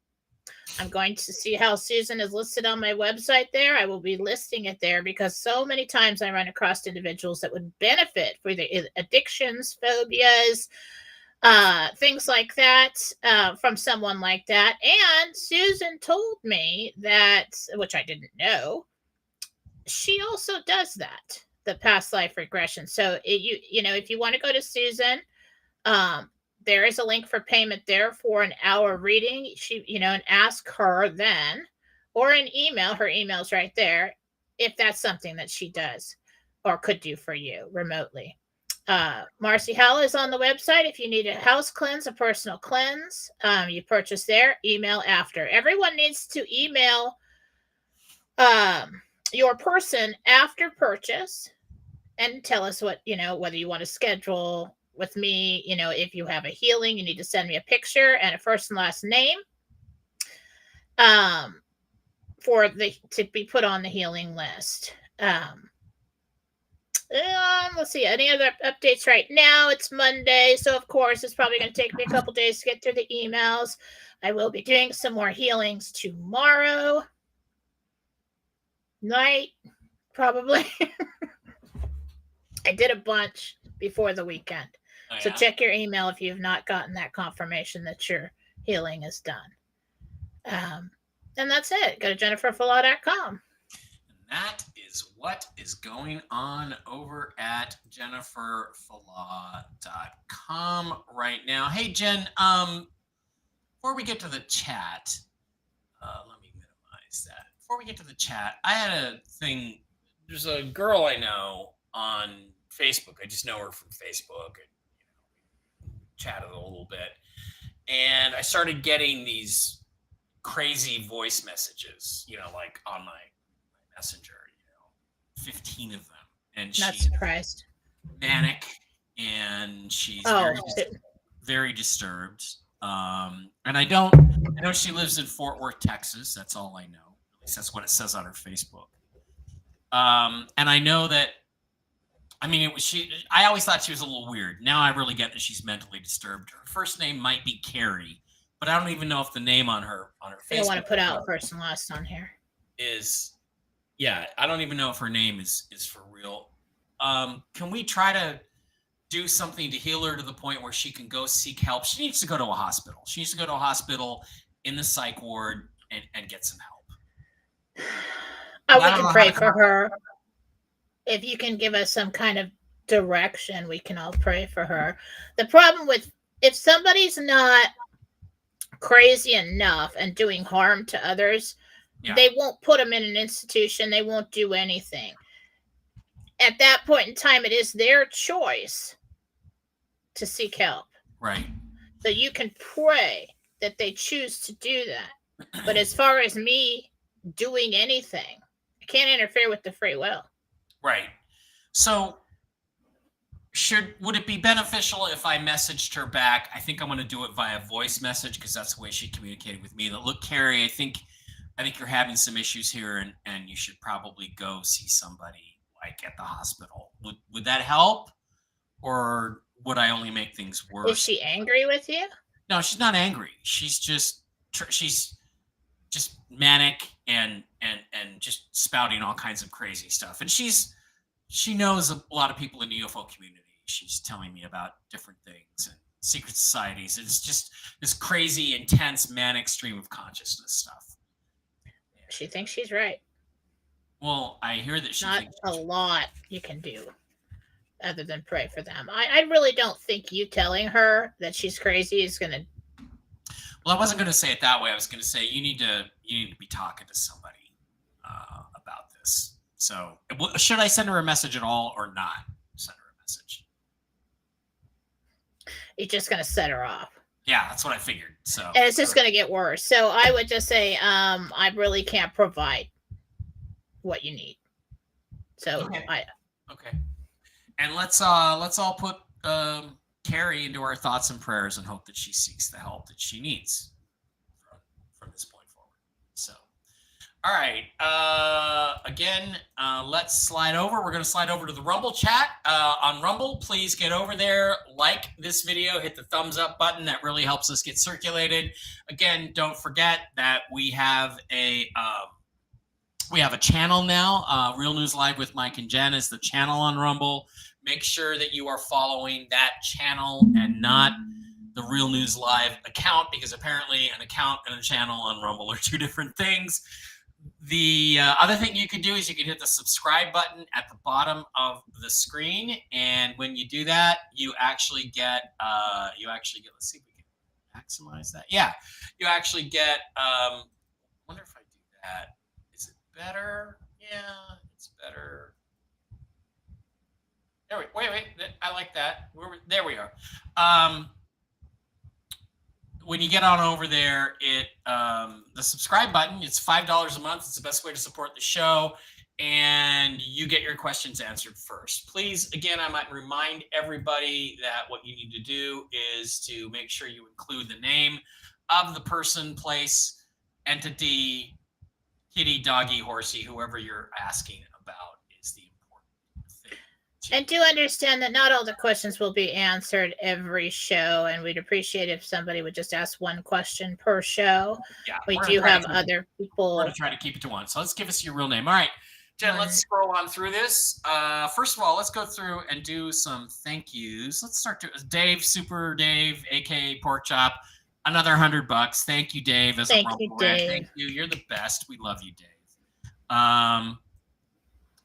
[SPEAKER 2] I'm going to see how Susan is listed on my website there. I will be listing it there because so many times I run across individuals that would benefit for the addictions, phobias, things like that from someone like that. And Susan told me that, which I didn't know, she also does that, the past life regression. So if you want to go to Susan, there is a link for payment there for an hour reading. And ask her then, or an email. Her email's right there, if that's something that she does or could do for you remotely. Marcy Howell is on the website. If you need a house cleanse, a personal cleanse, you purchase there. Email after. Everyone needs to email your person after purchase and tell us what, whether you want to schedule with me, if you have a healing, you need to send me a picture and a first and last name. For the to be put on the healing list. Let's see, any other updates right now? It's Monday, so of course it's probably going to take me a couple days to get through the emails. I will be doing some more healings tomorrow night, probably. I did a bunch before the weekend.
[SPEAKER 3] Oh,
[SPEAKER 2] So
[SPEAKER 3] yeah?
[SPEAKER 2] check your email if you've not gotten that confirmation that your healing is done. And that's it. Go to jenniferfalaw.com.
[SPEAKER 3] That is what is going on over at jenniferfalaw.com right now. Hey, Jen, before we get to the chat, let me minimize that. Before we get to the chat, I had a thing. There's a girl I know on Facebook. I just know her from Facebook and chatted a little bit. And I started getting these crazy voice messages, like on my messenger, 15 of them. And
[SPEAKER 2] Not
[SPEAKER 3] she's
[SPEAKER 2] surprised.
[SPEAKER 3] manic and she's very disturbed. And I know she lives in Fort Worth, Texas. That's all I know. At least that's what it says on her Facebook. And I know that, I always thought she was a little weird. Now I really get that she's mentally disturbed. Her first name might be Carrie, but I don't even know if the name on her Facebook.
[SPEAKER 2] I don't want to put out first and last on here.
[SPEAKER 3] I don't even know if her name is for real. Can we try to do something to heal her to the point where she can go seek help? She needs to go to a hospital. She needs to go to a hospital in the psych ward and get some help.
[SPEAKER 2] We can pray for her. If you can give us some kind of direction, we can all pray for her. The problem with, if somebody's not crazy enough and doing harm to others, they won't put them in an institution. They won't do anything. At that point in time, it is their choice to seek help.
[SPEAKER 3] Right.
[SPEAKER 2] So you can pray that they choose to do that. But as far as me doing anything, I can't interfere with the free will.
[SPEAKER 3] Right. So would it be beneficial if I messaged her back? I think I'm going to do it via voice message because that's the way she communicated with me. That, look, Carrie, I think you're having some issues here and you should probably go see somebody at the hospital. Would that help? Or would I only make things worse?
[SPEAKER 2] Is she angry with you?
[SPEAKER 3] No, she's not angry. She's just manic and just spouting all kinds of crazy stuff. And she knows a lot of people in the UFO community. She's telling me about different things and secret societies. It's just this crazy, intense, manic stream of consciousness stuff.
[SPEAKER 2] She thinks she's right.
[SPEAKER 3] Well, I hear that she
[SPEAKER 2] thinks a lot you can do other than pray for them. I really don't think you telling her that she's crazy is going to.
[SPEAKER 3] Well, I wasn't going to say it that way. I was going to say you need to be talking to somebody about this. So, should I send her a message at all or not send her a message?
[SPEAKER 2] You're just going to set her off.
[SPEAKER 3] Yeah, that's what I figured. So,
[SPEAKER 2] and it's just going to get worse. So I would just say, I really can't provide what you need. So
[SPEAKER 3] okay. And let's all put Carrie into our thoughts and prayers and hope that she seeks the help that she needs from this point forward. So, all right. Again, let's slide over. We're going to slide over to the Rumble chat. On Rumble, please get over there, like this video, hit the thumbs up button. That really helps us get circulated. Again, don't forget that we have a channel now. Real News Live with Mike and Jen is the channel on Rumble. Make sure that you are following that channel and not the Real News Live account, because apparently an account and a channel on Rumble are two different things. The other thing you can do is you can hit the subscribe button at the bottom of the screen, and when you do that, you actually get let's see if we can maximize that. Yeah, you actually get. Wonder if I do that. Is it better? Yeah, it's better. Wait. I like that. There we are. when you get on over there, the subscribe button, it's $5 a month. It's the best way to support the show, and you get your questions answered first. Please, again, I might remind everybody that what you need to do is to make sure you include the name of the person, place, entity, kitty, doggy, horsey, whoever you're asking about is the important thing.
[SPEAKER 2] And do understand that not all the questions will be answered every show, and we'd appreciate if somebody would just ask one question per show.
[SPEAKER 3] Yeah,
[SPEAKER 2] We
[SPEAKER 3] we're
[SPEAKER 2] do
[SPEAKER 3] gonna
[SPEAKER 2] have
[SPEAKER 3] try to-
[SPEAKER 2] other
[SPEAKER 3] We're
[SPEAKER 2] people.
[SPEAKER 3] going to try to keep it to one. So let's give us your real name. All right, Jen, let's scroll on through this. First of all, let's go through and do some thank yous. Let's start to Dave, Super Dave, aka Pork Chop. Another $100. Thank you, Dave. As
[SPEAKER 2] Thank
[SPEAKER 3] a
[SPEAKER 2] you,
[SPEAKER 3] Rumble Rat.
[SPEAKER 2] Dave.
[SPEAKER 3] Thank you. You're the best. We love you, Dave. And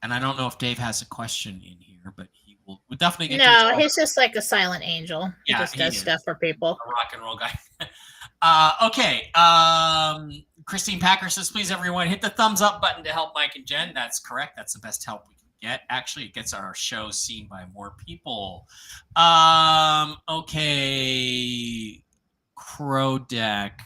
[SPEAKER 3] I don't know if Dave has a question in here, but he will we'll definitely get to
[SPEAKER 2] No,
[SPEAKER 3] his
[SPEAKER 2] he's just like a silent angel. He
[SPEAKER 3] Yeah,
[SPEAKER 2] just
[SPEAKER 3] he
[SPEAKER 2] does
[SPEAKER 3] is.
[SPEAKER 2] stuff for people.
[SPEAKER 3] a rock and roll guy. Okay. Christine Packer says, please, everyone, hit the thumbs up button to help Mike and Jen. That's correct. That's the best help we can get. Actually, it gets our show seen by more people. Okay. Crow Deck.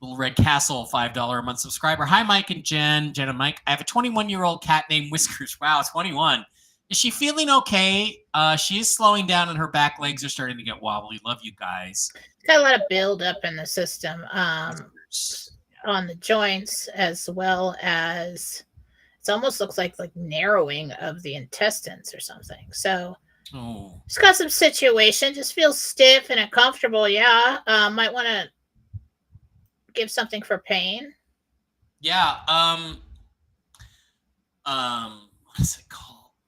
[SPEAKER 3] Little Red Castle, $5 a month subscriber. Hi, Mike and Jen. Jen and Mike. I have a 21-year-old cat named Whiskers. Wow, 21. Is she feeling okay? She is slowing down and her back legs are starting to get wobbly. Love you guys.
[SPEAKER 2] Got a lot of buildup in the system on the joints, as well as it almost looks like narrowing of the intestines or something. So it's got some situation. Just feels stiff and uncomfortable. Yeah, might want to give something for pain.
[SPEAKER 3] Yeah. What is it called?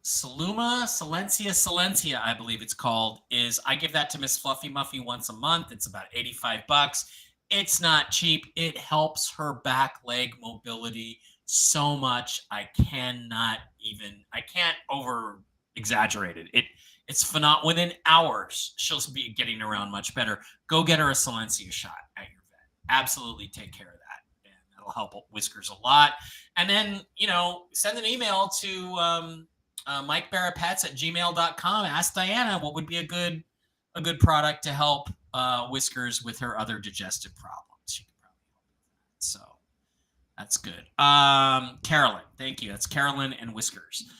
[SPEAKER 3] Silencia, I believe it's called. I give that to Miss Fluffy Muffy once a month. It's about $85. It's not cheap. It helps her back leg mobility so much. I can't over exaggerate it. It's phenomenal. Within hours, she'll be getting around much better. Go get her a Silencia shot at your vet. Absolutely take care of that. And that'll help Whiskers a lot. And then, send an email to MikeBarrettPets@gmail.com. Ask Diana what would be a good product to help Whiskers with her other digestive problems. She could probably help with that. So that's good. Carolyn, thank you. That's Carolyn and Whiskers.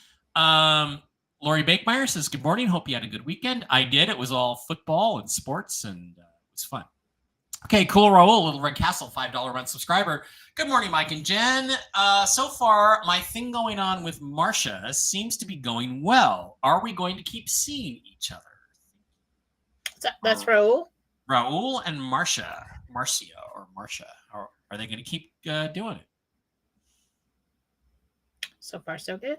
[SPEAKER 3] Lori Bakemeyer says, good morning. Hope you had a good weekend. I did. It was all football and sports, and it was fun. Okay, cool. Raul, Little Red Castle, $5 a month subscriber. Good morning, Mike and Jen. So far, my thing going on with Marcia seems to be going well. Are we going to keep seeing each other?
[SPEAKER 2] That's Raul?
[SPEAKER 3] Raul and Marcia. Are they going to keep doing it?
[SPEAKER 2] So far, so good.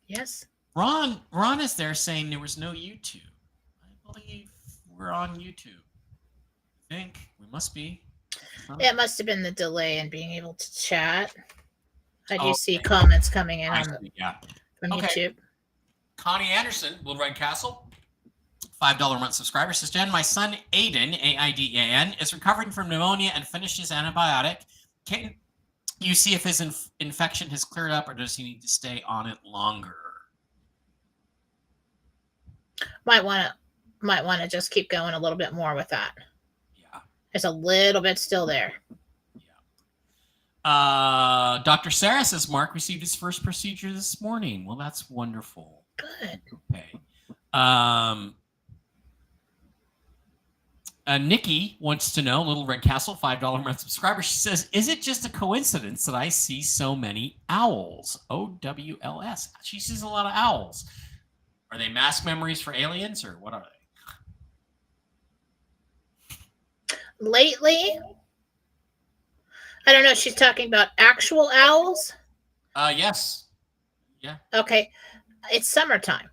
[SPEAKER 2] Yes.
[SPEAKER 3] Ron is there saying there was no YouTube. I believe we're on YouTube. I think we must be.
[SPEAKER 2] It must have been the delay in being able to chat. I do see
[SPEAKER 3] Okay.
[SPEAKER 2] comments coming in
[SPEAKER 3] from
[SPEAKER 2] YouTube.
[SPEAKER 3] Connie Anderson, Little Red Castle, $5 a month subscriber, says, Jen, my son Aiden, Aidan, is recovering from pneumonia and finished his antibiotic. Can you see if his infection has cleared up, or does he need to stay on it longer?
[SPEAKER 2] Might want to just keep going a little bit more with that.
[SPEAKER 3] Yeah.
[SPEAKER 2] There's a little bit still there.
[SPEAKER 3] Yeah. Dr. Sarah says Mark received his first procedure this morning. Well, that's wonderful.
[SPEAKER 2] Good.
[SPEAKER 3] Okay. Nikki wants to know, Little Red Castle, $5 a month subscriber. She says, is it just a coincidence that I see so many owls? OWLS. She sees a lot of owls. Are they mask memories for aliens, or what are they?
[SPEAKER 2] Lately, I don't know. She's talking about actual owls.
[SPEAKER 3] Yes. Yeah.
[SPEAKER 2] Okay. It's summertime,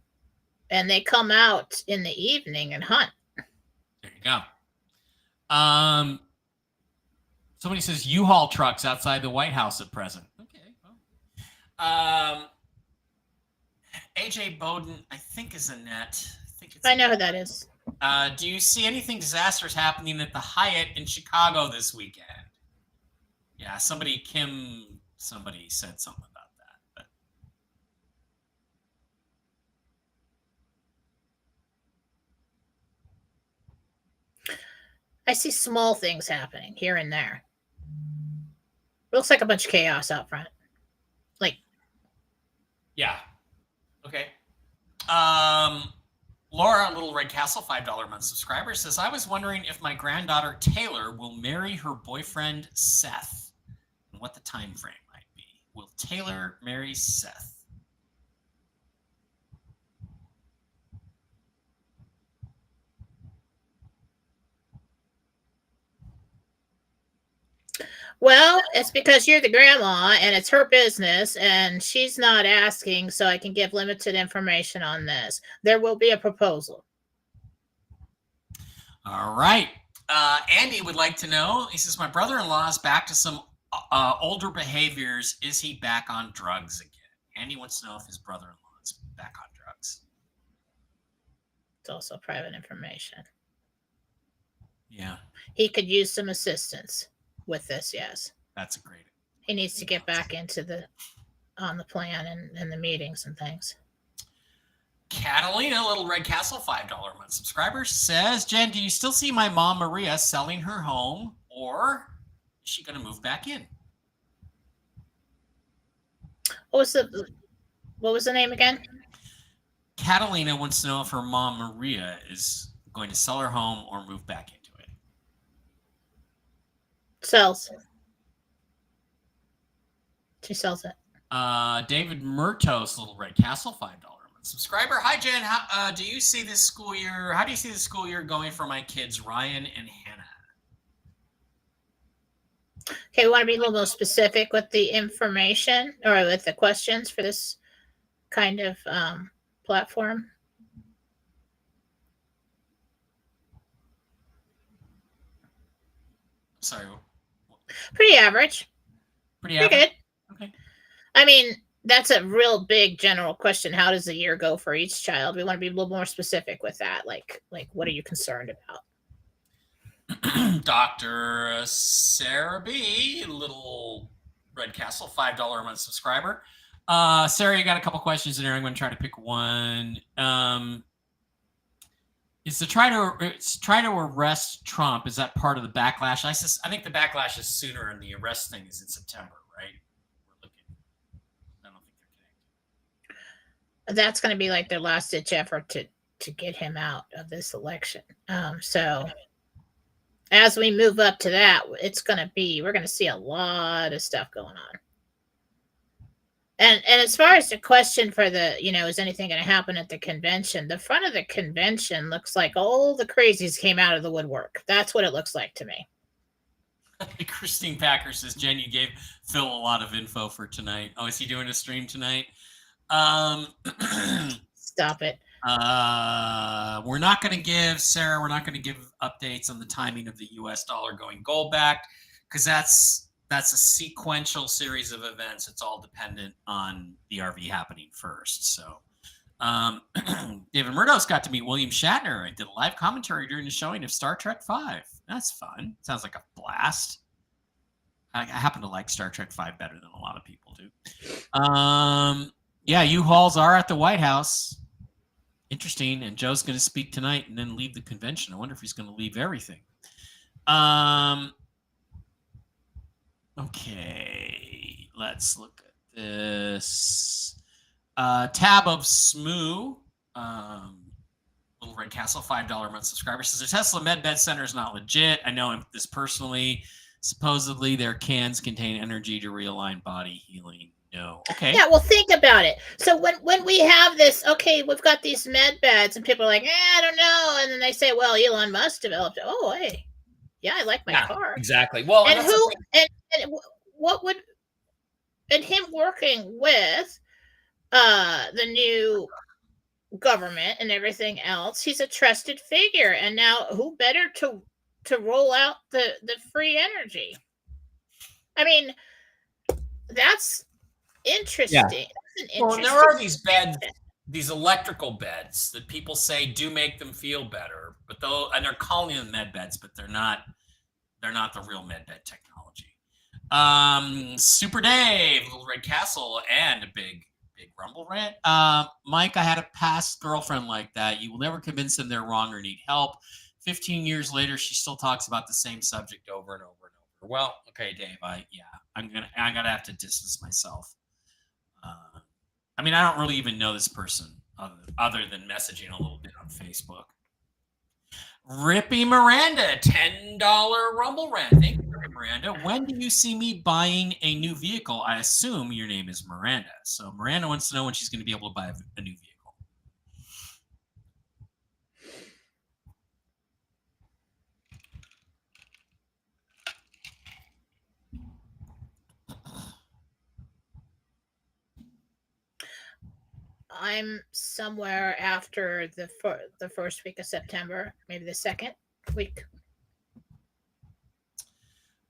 [SPEAKER 2] and they come out in the evening and hunt.
[SPEAKER 3] There you go. Somebody says U-Haul trucks outside the White House at present. Okay. Well. AJ Bowden, I think, is Annette.
[SPEAKER 2] I know who that is.
[SPEAKER 3] Do you see anything disastrous happening at the Hyatt in Chicago this weekend? Yeah, somebody said something about that.
[SPEAKER 2] I see small things happening here and there. It looks like a bunch of chaos out front. Like,
[SPEAKER 3] yeah. Okay. Laura, Little Red Castle, $5 a month subscriber, says, I was wondering if my granddaughter Taylor will marry her boyfriend Seth and what the time frame might be. Will Taylor marry Seth?
[SPEAKER 2] well, it's because you're the grandma and it's her business and she's not asking, so I can give limited information on this. There will be a proposal.
[SPEAKER 3] All right. Andy would like to know, he says, my brother-in-law is back to some older behaviors. Is he back on drugs again? Andy wants to know if his brother-in-law is back on drugs.
[SPEAKER 2] It's also private information.
[SPEAKER 3] Yeah.
[SPEAKER 2] He could use some assistance with this, yes.
[SPEAKER 3] That's a great.
[SPEAKER 2] He needs to get back into on the plan and the meetings and things.
[SPEAKER 3] Catalina, Little Red Castle, $5 a month subscriber, says, Jen, do you still see my mom Maria selling her home, or is she going to move back in?
[SPEAKER 2] What was the name again?
[SPEAKER 3] Catalina wants to know if her mom Maria is going to sell her home or move back into it.
[SPEAKER 2] Sells. She sells it.
[SPEAKER 3] David Murtos, Little Red Castle, $5 a month subscriber. Hi, Jen. How do you see this school year? How do you see the school year going for my kids, Ryan and Hannah?
[SPEAKER 2] Okay, we want to be a little more specific with the information or with the questions for this kind of platform.
[SPEAKER 3] Sorry.
[SPEAKER 2] Pretty average.
[SPEAKER 3] Pretty
[SPEAKER 2] Pretty
[SPEAKER 3] average.
[SPEAKER 2] good.
[SPEAKER 3] Okay.
[SPEAKER 2] I mean, that's a real big general question. How does the year go for each child? We want to be a little more specific with that. Like what are you concerned about?
[SPEAKER 3] Dr. Sarah B, Little Red Castle, $5 a month subscriber. Sarah, you got a couple questions in there. I'm going to try to pick one. Is to try to arrest Trump, is that part of the backlash? I think the backlash is sooner and the arrest thing is in September, right? We're looking. I don't think they're connected.
[SPEAKER 2] That's going to be like their last ditch effort to get him out of this election. So as we move up to that, we're going to see a lot of stuff going on. And as far as the question for is anything going to happen at the convention? The front of the convention looks like all the crazies came out of the woodwork. That's what it looks like to me.
[SPEAKER 3] Christine Packer says, Jen, you gave Phil a lot of info for tonight. Oh, is he doing a stream tonight?
[SPEAKER 2] Stop it.
[SPEAKER 3] We're not going to give updates on the timing of the US dollar going gold back, because that's a sequential series of events. It's all dependent on the RV happening first. So David Murdoch's got to meet William Shatner. I did a live commentary during the showing of Star Trek V. That's fun. Sounds like a blast. I happen to like Star Trek V better than a lot of people do. Yeah, U-Hauls are at the White House. Interesting. And Joe's going to speak tonight and then leave the convention. I wonder if he's going to leave everything. Okay, let's look at this. Tab of Smoo, Little Red Castle, $5 a month subscriber, says, the Tesla MedBed Center is not legit. I know this personally. Supposedly, their cans contain energy to realign body healing. No. Okay.
[SPEAKER 2] Yeah, well, think about it. So when we have this, okay, we've got these med beds, and people are like, I don't know. And then they say, well, Elon Musk developed it. Oh, hey. Yeah, I like my car.
[SPEAKER 1] Exactly. Well,
[SPEAKER 2] and him working with the new government and everything else, he's a trusted figure. And now who better to roll out the free energy? I mean, that's interesting.
[SPEAKER 1] Yeah.
[SPEAKER 3] Well, there are these beds, these electrical beds that people say do make them feel better, and they're calling them med beds, but they're not the real med bed technology. Super Dave, Little Red Castle, and a big Rumble rant. Mike, I had a past girlfriend like that. You will never convince them they're wrong or need help. 15 years later, she still talks about the same subject over and over and over. Well, okay, Dave, I'm gonna have to distance myself. I mean, I don't really even know this person other than messaging a little bit on Facebook. Rippy Miranda, $10 Rumble rant. Thank you, Rippy Miranda. When do you see me buying a new vehicle? I assume your name is Miranda. So Miranda wants to know when she's going to be able to buy a new vehicle.
[SPEAKER 2] I'm somewhere after the first week of September, maybe the second week.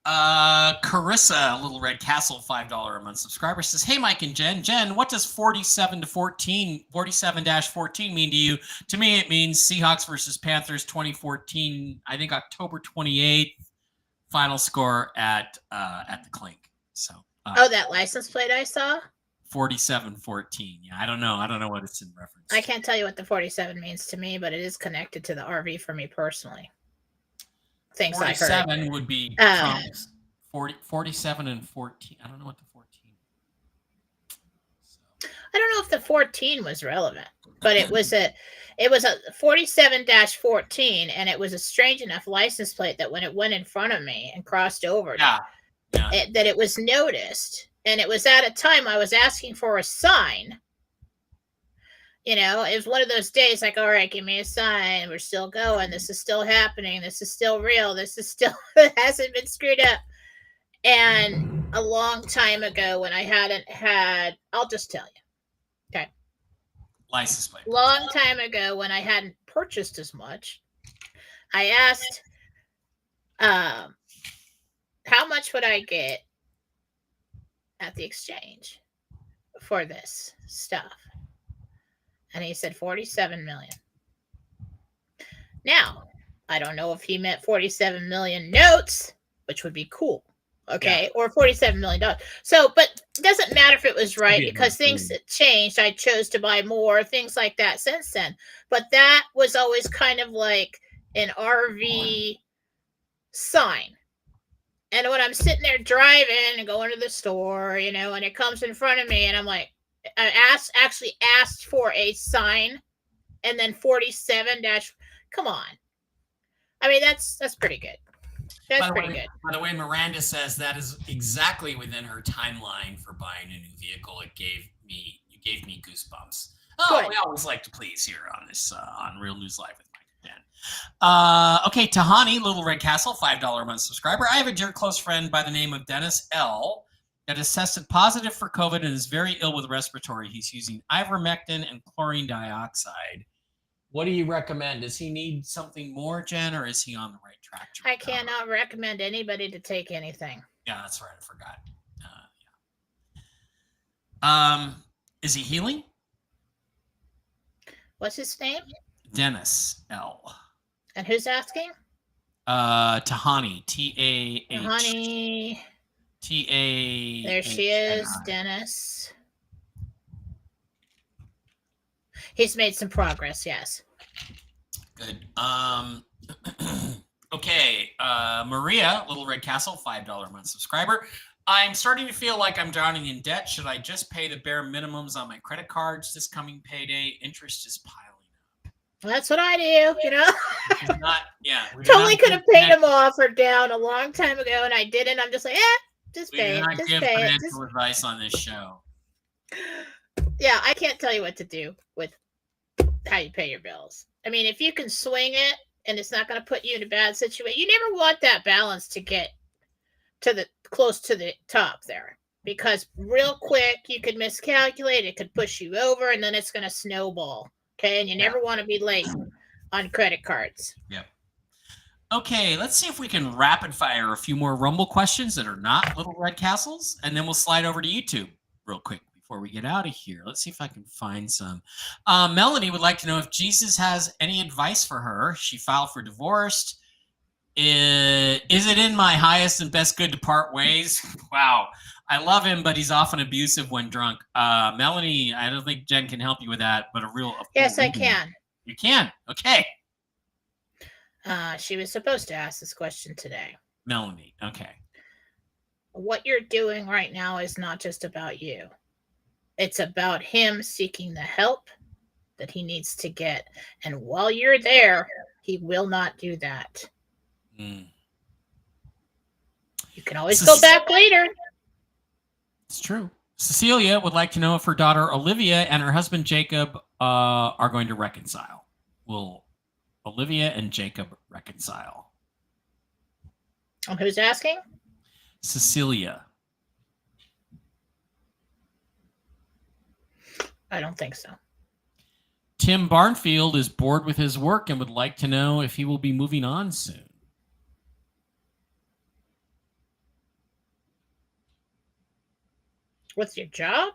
[SPEAKER 3] Carissa, Little Red Castle, $5 a month subscriber, says, "Hey, Mike and Jen. Jen, what does 47-14 mean to you? To me, it means Seahawks versus Panthers 2014, I think October 28th, final score at the Clink." So
[SPEAKER 2] that license plate I saw?
[SPEAKER 3] 47-14. Yeah, I don't know what it's in reference
[SPEAKER 2] I
[SPEAKER 3] to.
[SPEAKER 2] can't tell you what the 47 means to me, but it is connected to the RV for me personally. Things I heard.
[SPEAKER 3] 47 would be Trump's 47 and 14. I don't know what the 14. So.
[SPEAKER 2] I don't know if the 14 was relevant, but it was a 47-14, and it was a strange enough license plate that when it went in front of me and crossed over, that it was noticed. And it was at a time I was asking for a sign. You know, it was one of those days like, all right, give me a sign. We're still going. This is still happening. This is still real. This is still, it hasn't been screwed up. And a long time ago when I hadn't had, I'll just tell you. Okay.
[SPEAKER 3] License plate.
[SPEAKER 2] Long time ago when I hadn't purchased as much, I asked, how much would I get at the exchange for this stuff? And he said 47 million. Now, I don't know if he meant 47 million notes, which would be cool. Okay. Or $47 million. So, but it doesn't matter if it was right because things changed. I chose to buy more, things like that since then. But that was always kind of like an RV sign. And when I'm sitting there driving and going to the store, you know, and it comes in front of me and I'm like, I actually asked for a sign and then 47 come on. I mean, that's pretty good. That's pretty good.
[SPEAKER 3] By the way, Miranda says that is exactly within her timeline for buying a new vehicle. You gave me goosebumps. Oh, good. We always like to please here on this, on Real News Live with Mike and Jen. Okay, Tahani, Little Red Castle, $5 a month subscriber. I have a dear close friend by the name of Dennis L. that has tested positive for COVID and is very ill with respiratory. He's using ivermectin and chlorine dioxide. What do you recommend? Does he need something more, Jen, or is he on the right track?
[SPEAKER 2] I cannot recommend anybody to take anything.
[SPEAKER 3] Yeah, that's right. I forgot. Is he healing?
[SPEAKER 2] What's his name?
[SPEAKER 3] Dennis L.
[SPEAKER 2] And who's asking?
[SPEAKER 3] Tahani, Tahani.
[SPEAKER 2] Tahani.
[SPEAKER 3] T-A.
[SPEAKER 2] There she is, Dennis. He's made some progress, yes.
[SPEAKER 3] Good. Okay, Maria, Little Red Castle, $5 a month subscriber. I'm starting to feel like I'm drowning in debt. Should I just pay the bare minimums on my credit cards this coming payday? Interest is piling up.
[SPEAKER 2] That's what I do, you know.
[SPEAKER 3] Totally
[SPEAKER 2] could have paid them off or down a long time ago, and I didn't. I'm just like, just pay it. Just
[SPEAKER 3] give
[SPEAKER 2] pay it.
[SPEAKER 3] Financial advice on this show.
[SPEAKER 2] Yeah, I can't tell you what to do with how you pay your bills. I mean, if you can swing it and it's not going to put you in a bad situation, you never want that balance to get to the close to the top there, because real quick you could miscalculate, it could push you over, and then it's going to snowball. Okay, and you never want to be late on credit cards.
[SPEAKER 3] Yep. Okay, let's see if we can rapid fire a few more Rumble questions that are not Little Red Castles, and then we'll slide over to YouTube real quick before we get out of here. Let's see if I can find some. Melanie would like to know if Jesus has any advice for her. She filed for divorce. Is it in my highest and best good to part ways? Wow. I love him, but he's often abusive when drunk. Melanie, I don't think Jen can help you with that, but
[SPEAKER 2] Yes, I can.
[SPEAKER 3] You can. Okay.
[SPEAKER 2] She was supposed to ask this question today.
[SPEAKER 3] Melanie. Okay.
[SPEAKER 2] What you're doing right now is not just about you. It's about him seeking the help that he needs to get. And while you're there, he will not do that.
[SPEAKER 3] Mm.
[SPEAKER 2] You can always go back later.
[SPEAKER 3] It's true. Cecilia would like to know if her daughter Olivia and her husband Jacob are going to reconcile. Will Olivia and Jacob reconcile?
[SPEAKER 2] Who's asking?
[SPEAKER 3] Cecilia.
[SPEAKER 2] I don't think so.
[SPEAKER 3] Tim Barnfield is bored with his work and would like to know if he will be moving on soon.
[SPEAKER 2] What's your job?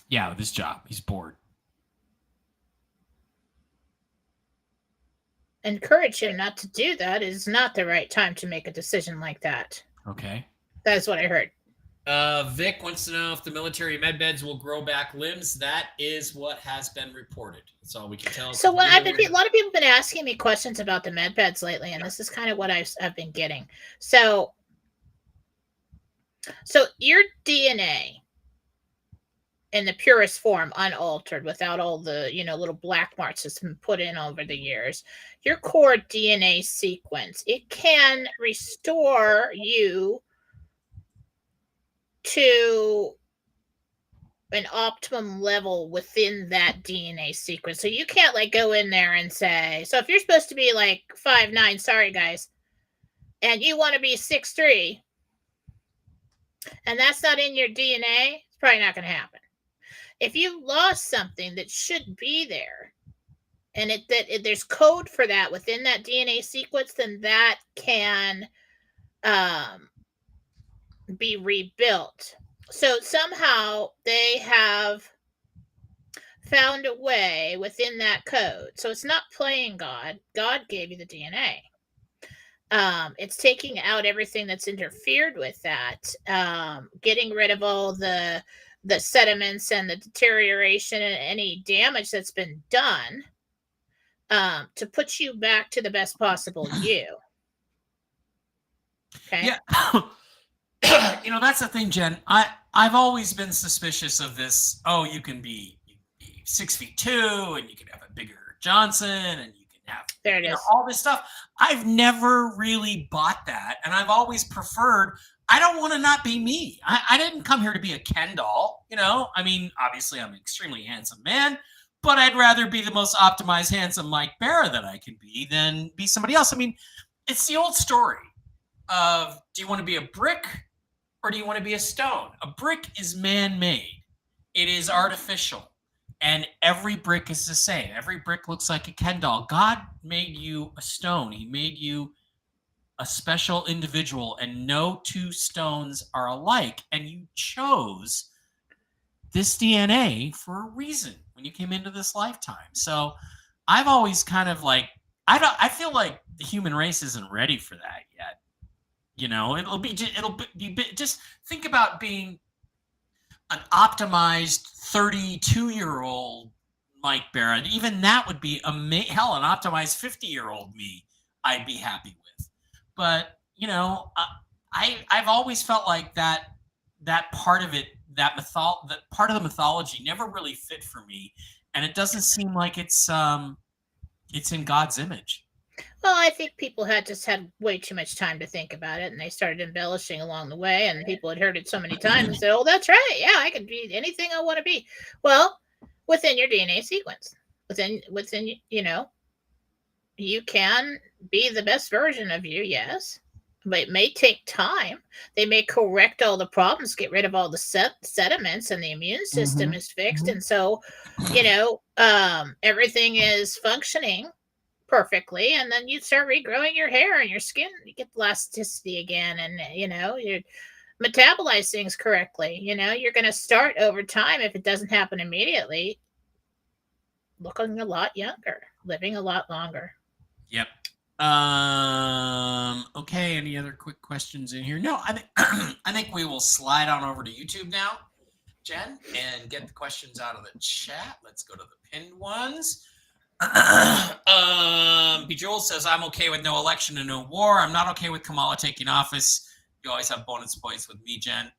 [SPEAKER 3] Yeah, with his job. He's bored.
[SPEAKER 2] Encourage him not to do that. It is not the right time to make a decision like that.
[SPEAKER 3] Okay.
[SPEAKER 2] That's what I heard.
[SPEAKER 1] Vic wants to know if the military med beds will grow back limbs. That is what has been reported. That's all we can tell.
[SPEAKER 2] So what a lot of people have been asking me questions about the med beds lately, and this is kind of what I've been getting. So your DNA in the purest form, unaltered, without all the little black marks that's been put in over the years, your core DNA sequence, it can restore you to an optimum level within that DNA sequence. So you can't go in there and say, so if you're supposed to be 5'9", sorry guys, and you want to be 6'3", and that's not in your DNA, it's probably not going to happen. If you lost something that should be there, and there's code for that within that DNA sequence, then that can be rebuilt. So somehow they have found a way within that code. So it's not playing God. God gave you the DNA. It's taking out everything that's interfered with that, getting rid of all the sediments and the deterioration and any damage that's been done, to put you back to the best possible you. Okay.
[SPEAKER 3] Yeah. That's the thing, Jen. I've always been suspicious of this. Oh, you can be 6'2", and you can have a bigger Johnson, and you can have all this stuff. I've never really bought that, and I've always preferred. I don't want to not be me. I didn't come here to be a Ken doll. I mean, obviously, I'm an extremely handsome man, but I'd rather be the most optimized, handsome Mike Barra that I can be than be somebody else. I mean, it's the old story of, do you want to be a brick or do you want to be a stone? A brick is man-made. It is artificial. And every brick is the same. Every brick looks like a Ken doll. God made you a stone. He made you a special individual, and no two stones are alike. And you chose this DNA for a reason when you came into this lifetime. So I've always kind of I feel like the human race isn't ready for that yet. It'll be just think about being an optimized 32-year-old Mike Barra. Even that would be hell, an optimized 50-year-old me, I'd be happy with. But I've always felt like that part of it, that part of the mythology never really fit for me, and it doesn't seem like it's in God's image.
[SPEAKER 2] Well, I think people had way too much time to think about it, and they started embellishing along the way, and people had heard it so many times and said, oh, that's right. Yeah, I can be anything I want to be. Well, within your DNA sequence, within you can be the best version of you, yes, but it may take time. They may correct all the problems, get rid of all the sediments, and the immune system is fixed. And so, everything is functioning perfectly, and then you start regrowing your hair and your skin, you get elasticity again, and you metabolize things correctly. You're going to start over time, if it doesn't happen immediately, looking a lot younger, living a lot longer.
[SPEAKER 3] Yep. Okay, any other quick questions in here? No, I think we will slide on over to YouTube now, Jen, and get the questions out of the chat. Let's go to the pinned ones. Bejeweled says, I'm okay with no election and no war. I'm not okay with Kamala taking office. You always have bonus points with me, Jen.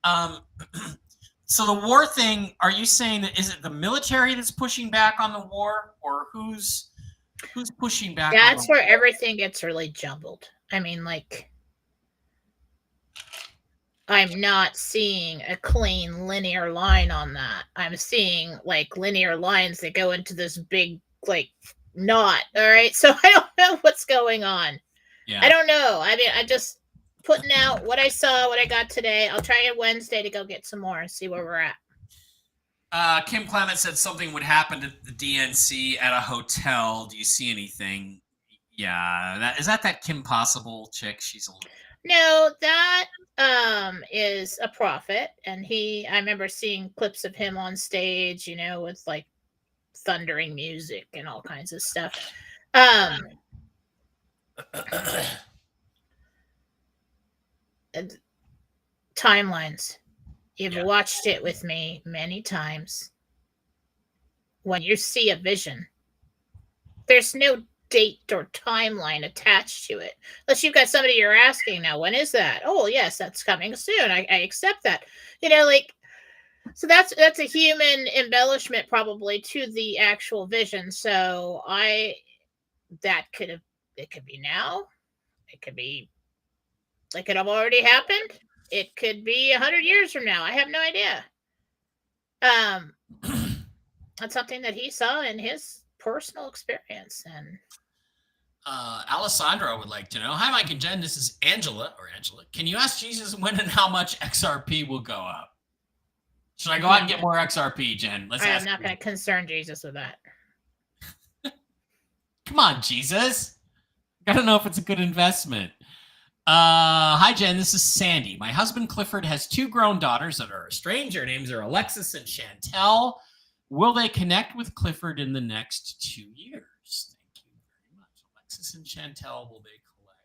[SPEAKER 3] So the war thing, are you saying that is it the military that's pushing back on the war, or who's pushing back on
[SPEAKER 2] That's
[SPEAKER 3] the
[SPEAKER 2] where
[SPEAKER 3] war?
[SPEAKER 2] everything gets really jumbled. I mean, like, I'm not seeing a clean linear line on that. I'm seeing like linear lines that go into this big like knot. All right. So I don't know what's going on.
[SPEAKER 3] Yeah.
[SPEAKER 2] I don't know. I mean, I'm just putting out what I saw, what I got today. I'll try it Wednesday to go get some more and see where we're at.
[SPEAKER 3] Kim Clement said something would happen to the DNC at a hotel. Do you see anything? Yeah, is that Kim Possible chick? She's a little.
[SPEAKER 2] No, that is a prophet, and I remember seeing clips of him on stage, with like thundering music and all kinds of stuff. Timelines. You've watched it with me many times. When you see a vision, there's no date or timeline attached to it. Unless you've got somebody you're asking now, when is that? Oh, yes, that's coming soon. I accept that. So that's a human embellishment probably to the actual vision. So it could be now. It could have already happened. It could be 100 years from now. I have no idea. That's something that he saw in his personal experience. And
[SPEAKER 3] Alessandro would like to know. Hi, Mike and Jen. This is Angela. Can you ask Jesus when and how much XRP will go up? Should I go out and get more XRP, Jen?
[SPEAKER 2] I'm not going to concern Jesus with that.
[SPEAKER 3] Come on, Jesus. Gotta know if it's a good investment. Hi, Jen. This is Sandy. My husband Clifford has 2 grown daughters that are estranged. Their names are Alexis and Chantel. Will they connect with Clifford in the next 2 years? Thank you very much. Alexis and Chantel, will they connect with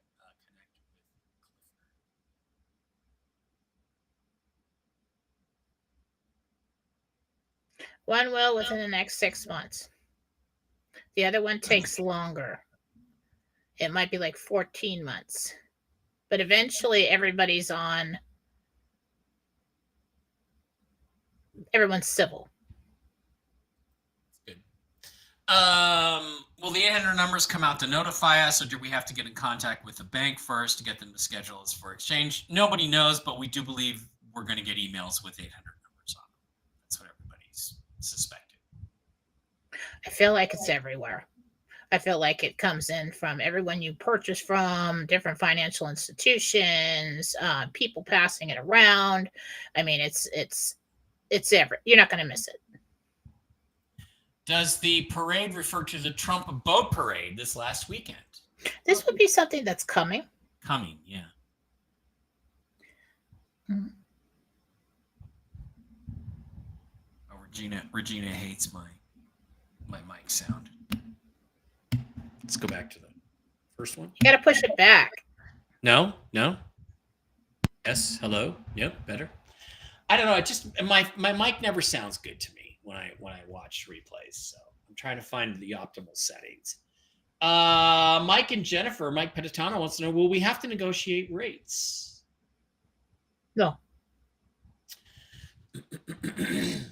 [SPEAKER 2] Clifford? One will within the next 6 months. The other one takes longer. It might be like 14 months. But eventually everybody's everyone's civil.
[SPEAKER 3] Good. Will the 800 numbers come out to notify us, or do we have to get in contact with the bank first to get them to schedule us for exchange? Nobody knows, but we do believe we're going to get emails with 800 numbers on them. That's what everybody's suspected.
[SPEAKER 2] I feel like it's everywhere. I feel like it comes in from everyone you purchase from, different financial institutions, people passing it around. I mean, it's you're not going to miss it.
[SPEAKER 3] Does the parade refer to the Trump boat parade this last weekend?
[SPEAKER 2] This would be something that's coming.
[SPEAKER 3] Coming, yeah.
[SPEAKER 2] Mm-hmm.
[SPEAKER 3] Oh, Regina hates my mic sound.
[SPEAKER 1] Let's go back to the first one.
[SPEAKER 2] You got to push it back.
[SPEAKER 1] No. Yes. Hello. Yep. Better. I don't know. It just my mic never sounds good to me when I watch replays. So I'm trying to find the optimal settings. Mike and Jennifer. Mike Petitano wants to know: will we have to negotiate rates?
[SPEAKER 2] No.
[SPEAKER 1] The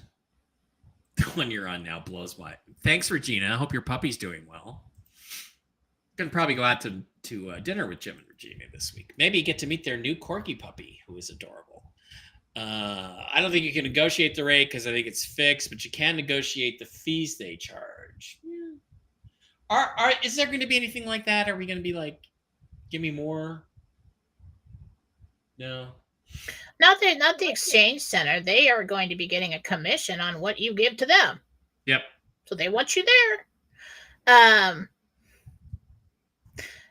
[SPEAKER 1] one you're on now blows my. Thanks, Regina. I hope your puppy's doing well. Gonna probably go out to dinner with Jim and Regina this week. Maybe get to meet their new corgi puppy, who is adorable. I don't think you can negotiate the rate because I think it's fixed, but you can negotiate the fees they charge. Yeah. Is there going to be anything like that? Are we going to be like, give me more? No.
[SPEAKER 2] Not the exchange center. They are going to be getting a commission on what you give to them.
[SPEAKER 1] Yep.
[SPEAKER 2] So they want you there.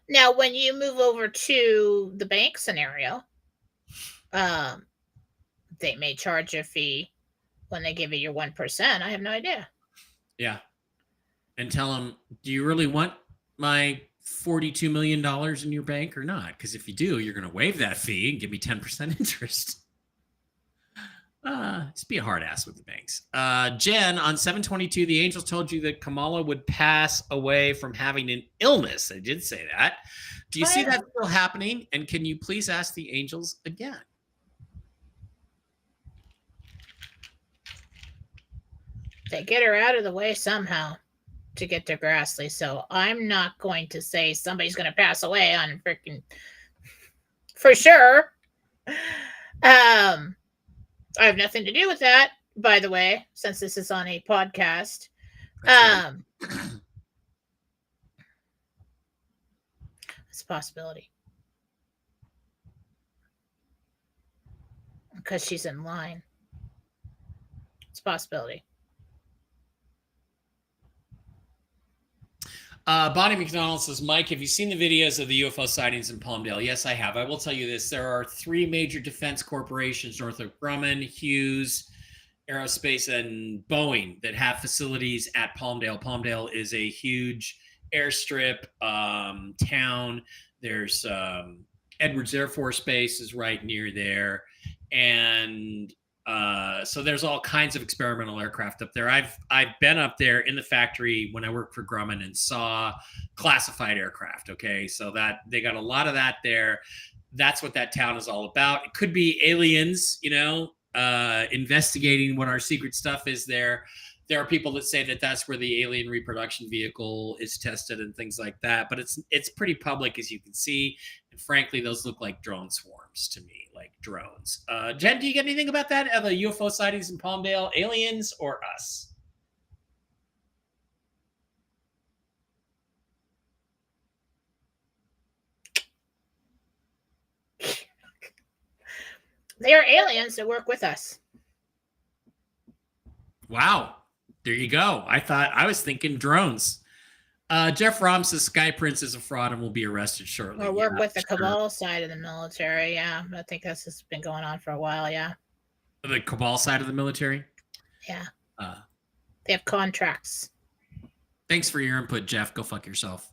[SPEAKER 2] Now, when you move over to the bank scenario, they may charge a fee when they give you your 1%. I have no idea.
[SPEAKER 1] Yeah. And tell them, do you really want my $42 million in your bank or not? Because if you do, you're going to waive that fee and give me 10% interest. Just be a hard ass with the banks. Jen, on 7/22, the angels told you that Kamala would pass away from having an illness. They did say that. Do you see that still happening? And can you please ask the angels again?
[SPEAKER 2] They get her out of the way somehow to get to Grassley. So I'm not going to say somebody's going to pass away on freaking for sure. I have nothing to do with that, by the way, since this is on a podcast.
[SPEAKER 1] Right.
[SPEAKER 2] It's a possibility. Because she's in line. It's a possibility.
[SPEAKER 1] Bonnie McDonald says, Mike, have you seen the videos of the UFO sightings in Palmdale? Yes, I have. I will tell you this. There are 3 major defense corporations, Northrop Grumman, Hughes, Aerospace, and Boeing, that have facilities at Palmdale. Palmdale is a huge airstrip town. There's Edwards Air Force Base is right near there. And so there's all kinds of experimental aircraft up there. I've been up there in the factory when I worked for Grumman and saw classified aircraft. Okay, so that they got a lot of that there. That's what that town is all about. It could be aliens, investigating what our secret stuff is there. There are people that say that that's where the alien reproduction vehicle is tested and things like that. But it's pretty public, as you can see. And frankly, those look like drone swarms to me, like drones. Jen, do you get anything about that? Are the UFO sightings in Palmdale aliens or us?
[SPEAKER 2] They are aliens that work with us.
[SPEAKER 1] Wow. There you go. I was thinking drones. Jeff Rom says Sky Prince is a fraud and will be arrested shortly.
[SPEAKER 2] Or work with the Cabal side of the military. Yeah, I think that's just been going on for a while. Yeah.
[SPEAKER 1] The Cabal side of the military?
[SPEAKER 2] Yeah. They have contracts.
[SPEAKER 1] Thanks for your input, Jeff. Go fuck yourself.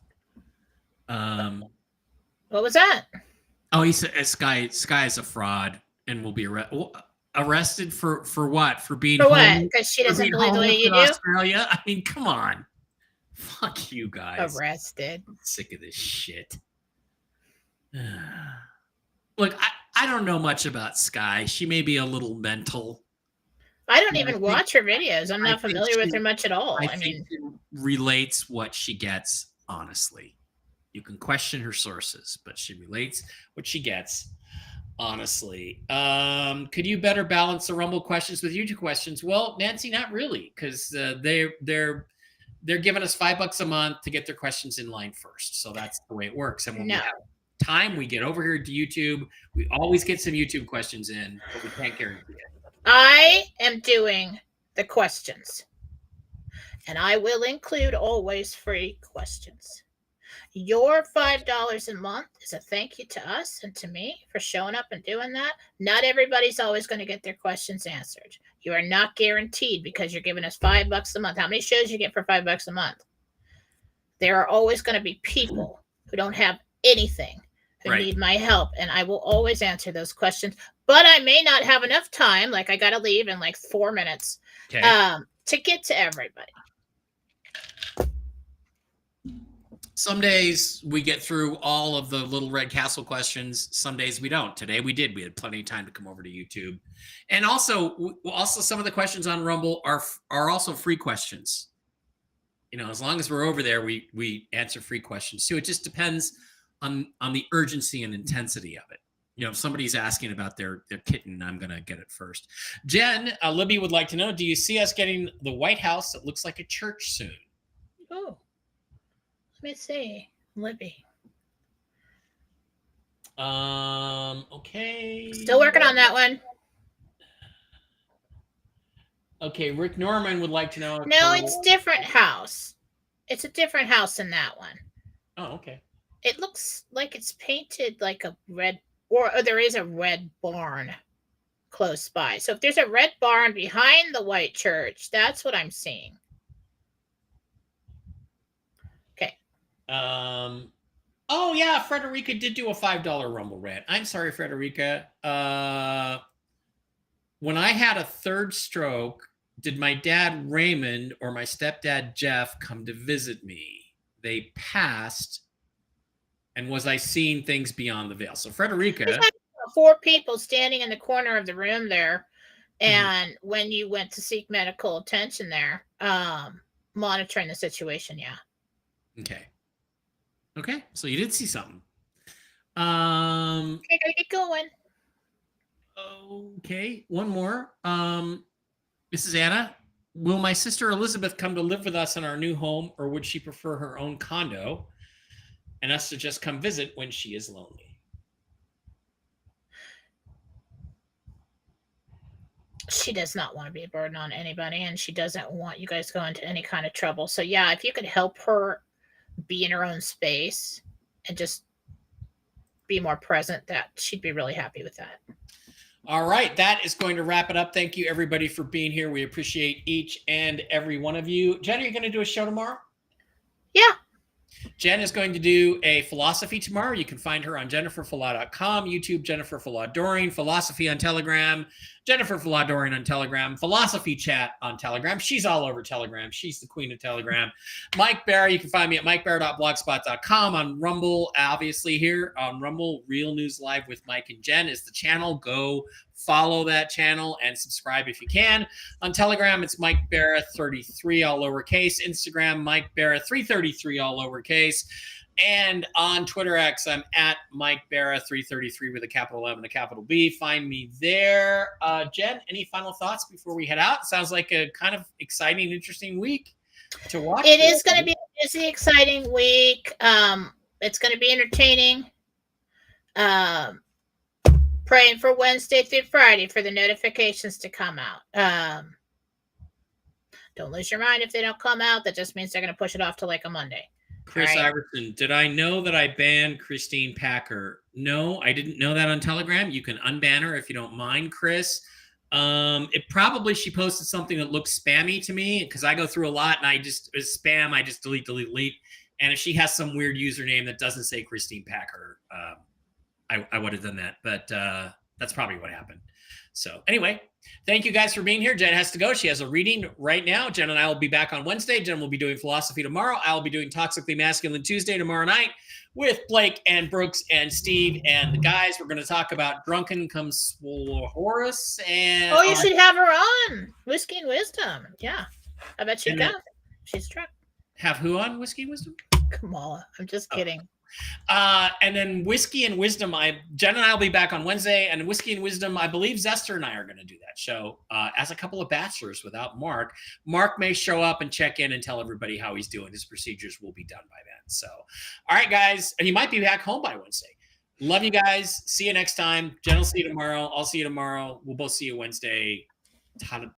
[SPEAKER 2] What was that?
[SPEAKER 1] Oh, he said Sky is a fraud and will be arrested for what? For being
[SPEAKER 2] for what? Because she doesn't believe the way you do.
[SPEAKER 1] Australia. I mean, come on. Fuck you guys.
[SPEAKER 2] Arrested.
[SPEAKER 1] I'm sick of this shit. Look, I don't know much about Sky. She may be a little mental.
[SPEAKER 2] I don't even watch her videos. I'm not familiar with her much at all.
[SPEAKER 1] I mean, she relates what she gets, honestly. You can question her sources, but she relates what she gets, honestly. Could you better balance the Rumble questions with YouTube questions? Well, Nancy, not really, because they're giving us $5 a month to get their questions in line first. So that's the way it works. And when we have time, we get over here to YouTube. We always get some YouTube questions in, but we can't guarantee it.
[SPEAKER 2] I am doing the questions, and I will include always free questions. Your $5 a month is a thank you to us and to me for showing up and doing that. Not everybody's always going to get their questions answered. You are not guaranteed because you're giving us $5 a month. How many shows you get for $5 a month? There are always going to be people who don't have anything, who need my help, and I will always answer those questions. But I may not have enough time, like I got to leave in like 4 minutes, to get to everybody.
[SPEAKER 1] Some days we get through all of the Little Red Castle questions. Some days we don't. Today we did. We had plenty of time to come over to YouTube. And also some of the questions on Rumble are also free questions. As long as we're over there, we answer free questions too. It just depends on the urgency and intensity of it. If somebody's asking about their kitten, I'm going to get it first. Jen, Libby would like to know, do you see us getting the White House that looks like a church soon?
[SPEAKER 2] Oh. Let me see, Libby.
[SPEAKER 1] Okay.
[SPEAKER 2] Still working on that one.
[SPEAKER 1] Okay, Rick Norman would like to know.
[SPEAKER 2] No, it's different house. It's a different house than that one.
[SPEAKER 1] Oh, okay.
[SPEAKER 2] It looks like it's painted like a red, or there is a red barn close by. So if there's a red barn behind the white church, that's what I'm seeing.
[SPEAKER 1] Oh yeah, Frederica did do a $5 Rumble rant. I'm sorry, Frederica. when I had a third stroke, did my dad Raymond or my stepdad Jeff come to visit me? They passed. And was I seeing things beyond the veil? So Frederica.
[SPEAKER 2] 4 people standing in the corner of the room there. And when you went to seek medical attention there, monitoring the situation, yeah.
[SPEAKER 1] Okay. So you did see something.
[SPEAKER 2] Okay, gotta get going.
[SPEAKER 1] Okay, one more. Mrs. Anna, will my sister Elizabeth come to live with us in our new home, or would she prefer her own condo and us to just come visit when she is lonely?
[SPEAKER 2] She does not want to be a burden on anybody, and she doesn't want you guys to go into any kind of trouble. So yeah, if you could help her be in her own space and just be more present, that she'd be really happy with that.
[SPEAKER 1] All right, that is going to wrap it up. Thank you, everybody, for being here. We appreciate each and every one of you. Jen, are you going to do a show tomorrow?
[SPEAKER 2] Yeah.
[SPEAKER 1] Jen is going to do a philosophy tomorrow. You can find her on jenniferfalah.com, YouTube, Jennifer Falah Doring, Philosophy on Telegram, Jennifer Falah Doring on Telegram, Philosophy Chat on Telegram. She's all over Telegram. She's the queen of Telegram. Mike Barra, you can find me at mikebarra.blogspot.com, on Rumble, obviously here on Rumble. Real News Live with Mike and Jen is the channel. Go follow that channel and subscribe if you can. On Telegram, it's Mike Barra 33, all lowercase. Instagram, Mike Barra 333, all lowercase. And on Twitter X, I'm at Mike Barra 333 with a capital M and a capital B. Find me there. Jen, any final thoughts before we head out? Sounds like a kind of exciting, interesting week to watch.
[SPEAKER 2] It is going to be a busy, exciting week. It's going to be entertaining. Praying for Wednesday through Friday for the notifications to come out. Don't lose your mind if they don't come out. That just means they're going to push it off to like a Monday.
[SPEAKER 1] Chris Iverson, did I know that I banned Christine Packer? No, I didn't know that on Telegram. You can unban her if you don't mind, Chris. She posted something that looks spammy to me because I go through a lot and I just spam. I just delete. And if she has some weird username that doesn't say Christine Packer, I would have done that, but that's probably what happened. So anyway, thank you guys for being here. Jen has to go. She has a reading right now. Jen and I will be back on Wednesday. Jen will be doing philosophy tomorrow. I'll be doing Toxically Masculine Tuesday tomorrow night with Blake and Brooks and Steve and the guys. We're going to talk about Drunken Comes Horace. And
[SPEAKER 2] you should have her on Whiskey and Wisdom. Yeah, I bet she'd go. She's drunk.
[SPEAKER 1] Have who on Whiskey and Wisdom?
[SPEAKER 2] Kamala. I'm just kidding.
[SPEAKER 1] And then Whiskey and Wisdom, Jen and I will be back on Wednesday, and Whiskey and Wisdom, I believe Zester and I are going to do that show as a couple of bachelors without Mark. Mark may show up and check in and tell everybody how he's doing. His procedures will be done by then. So, all right, guys, and he might be back home by Wednesday. Love you guys. See you next time. Jen will see you tomorrow. I'll see you tomorrow. We'll both see you Wednesday.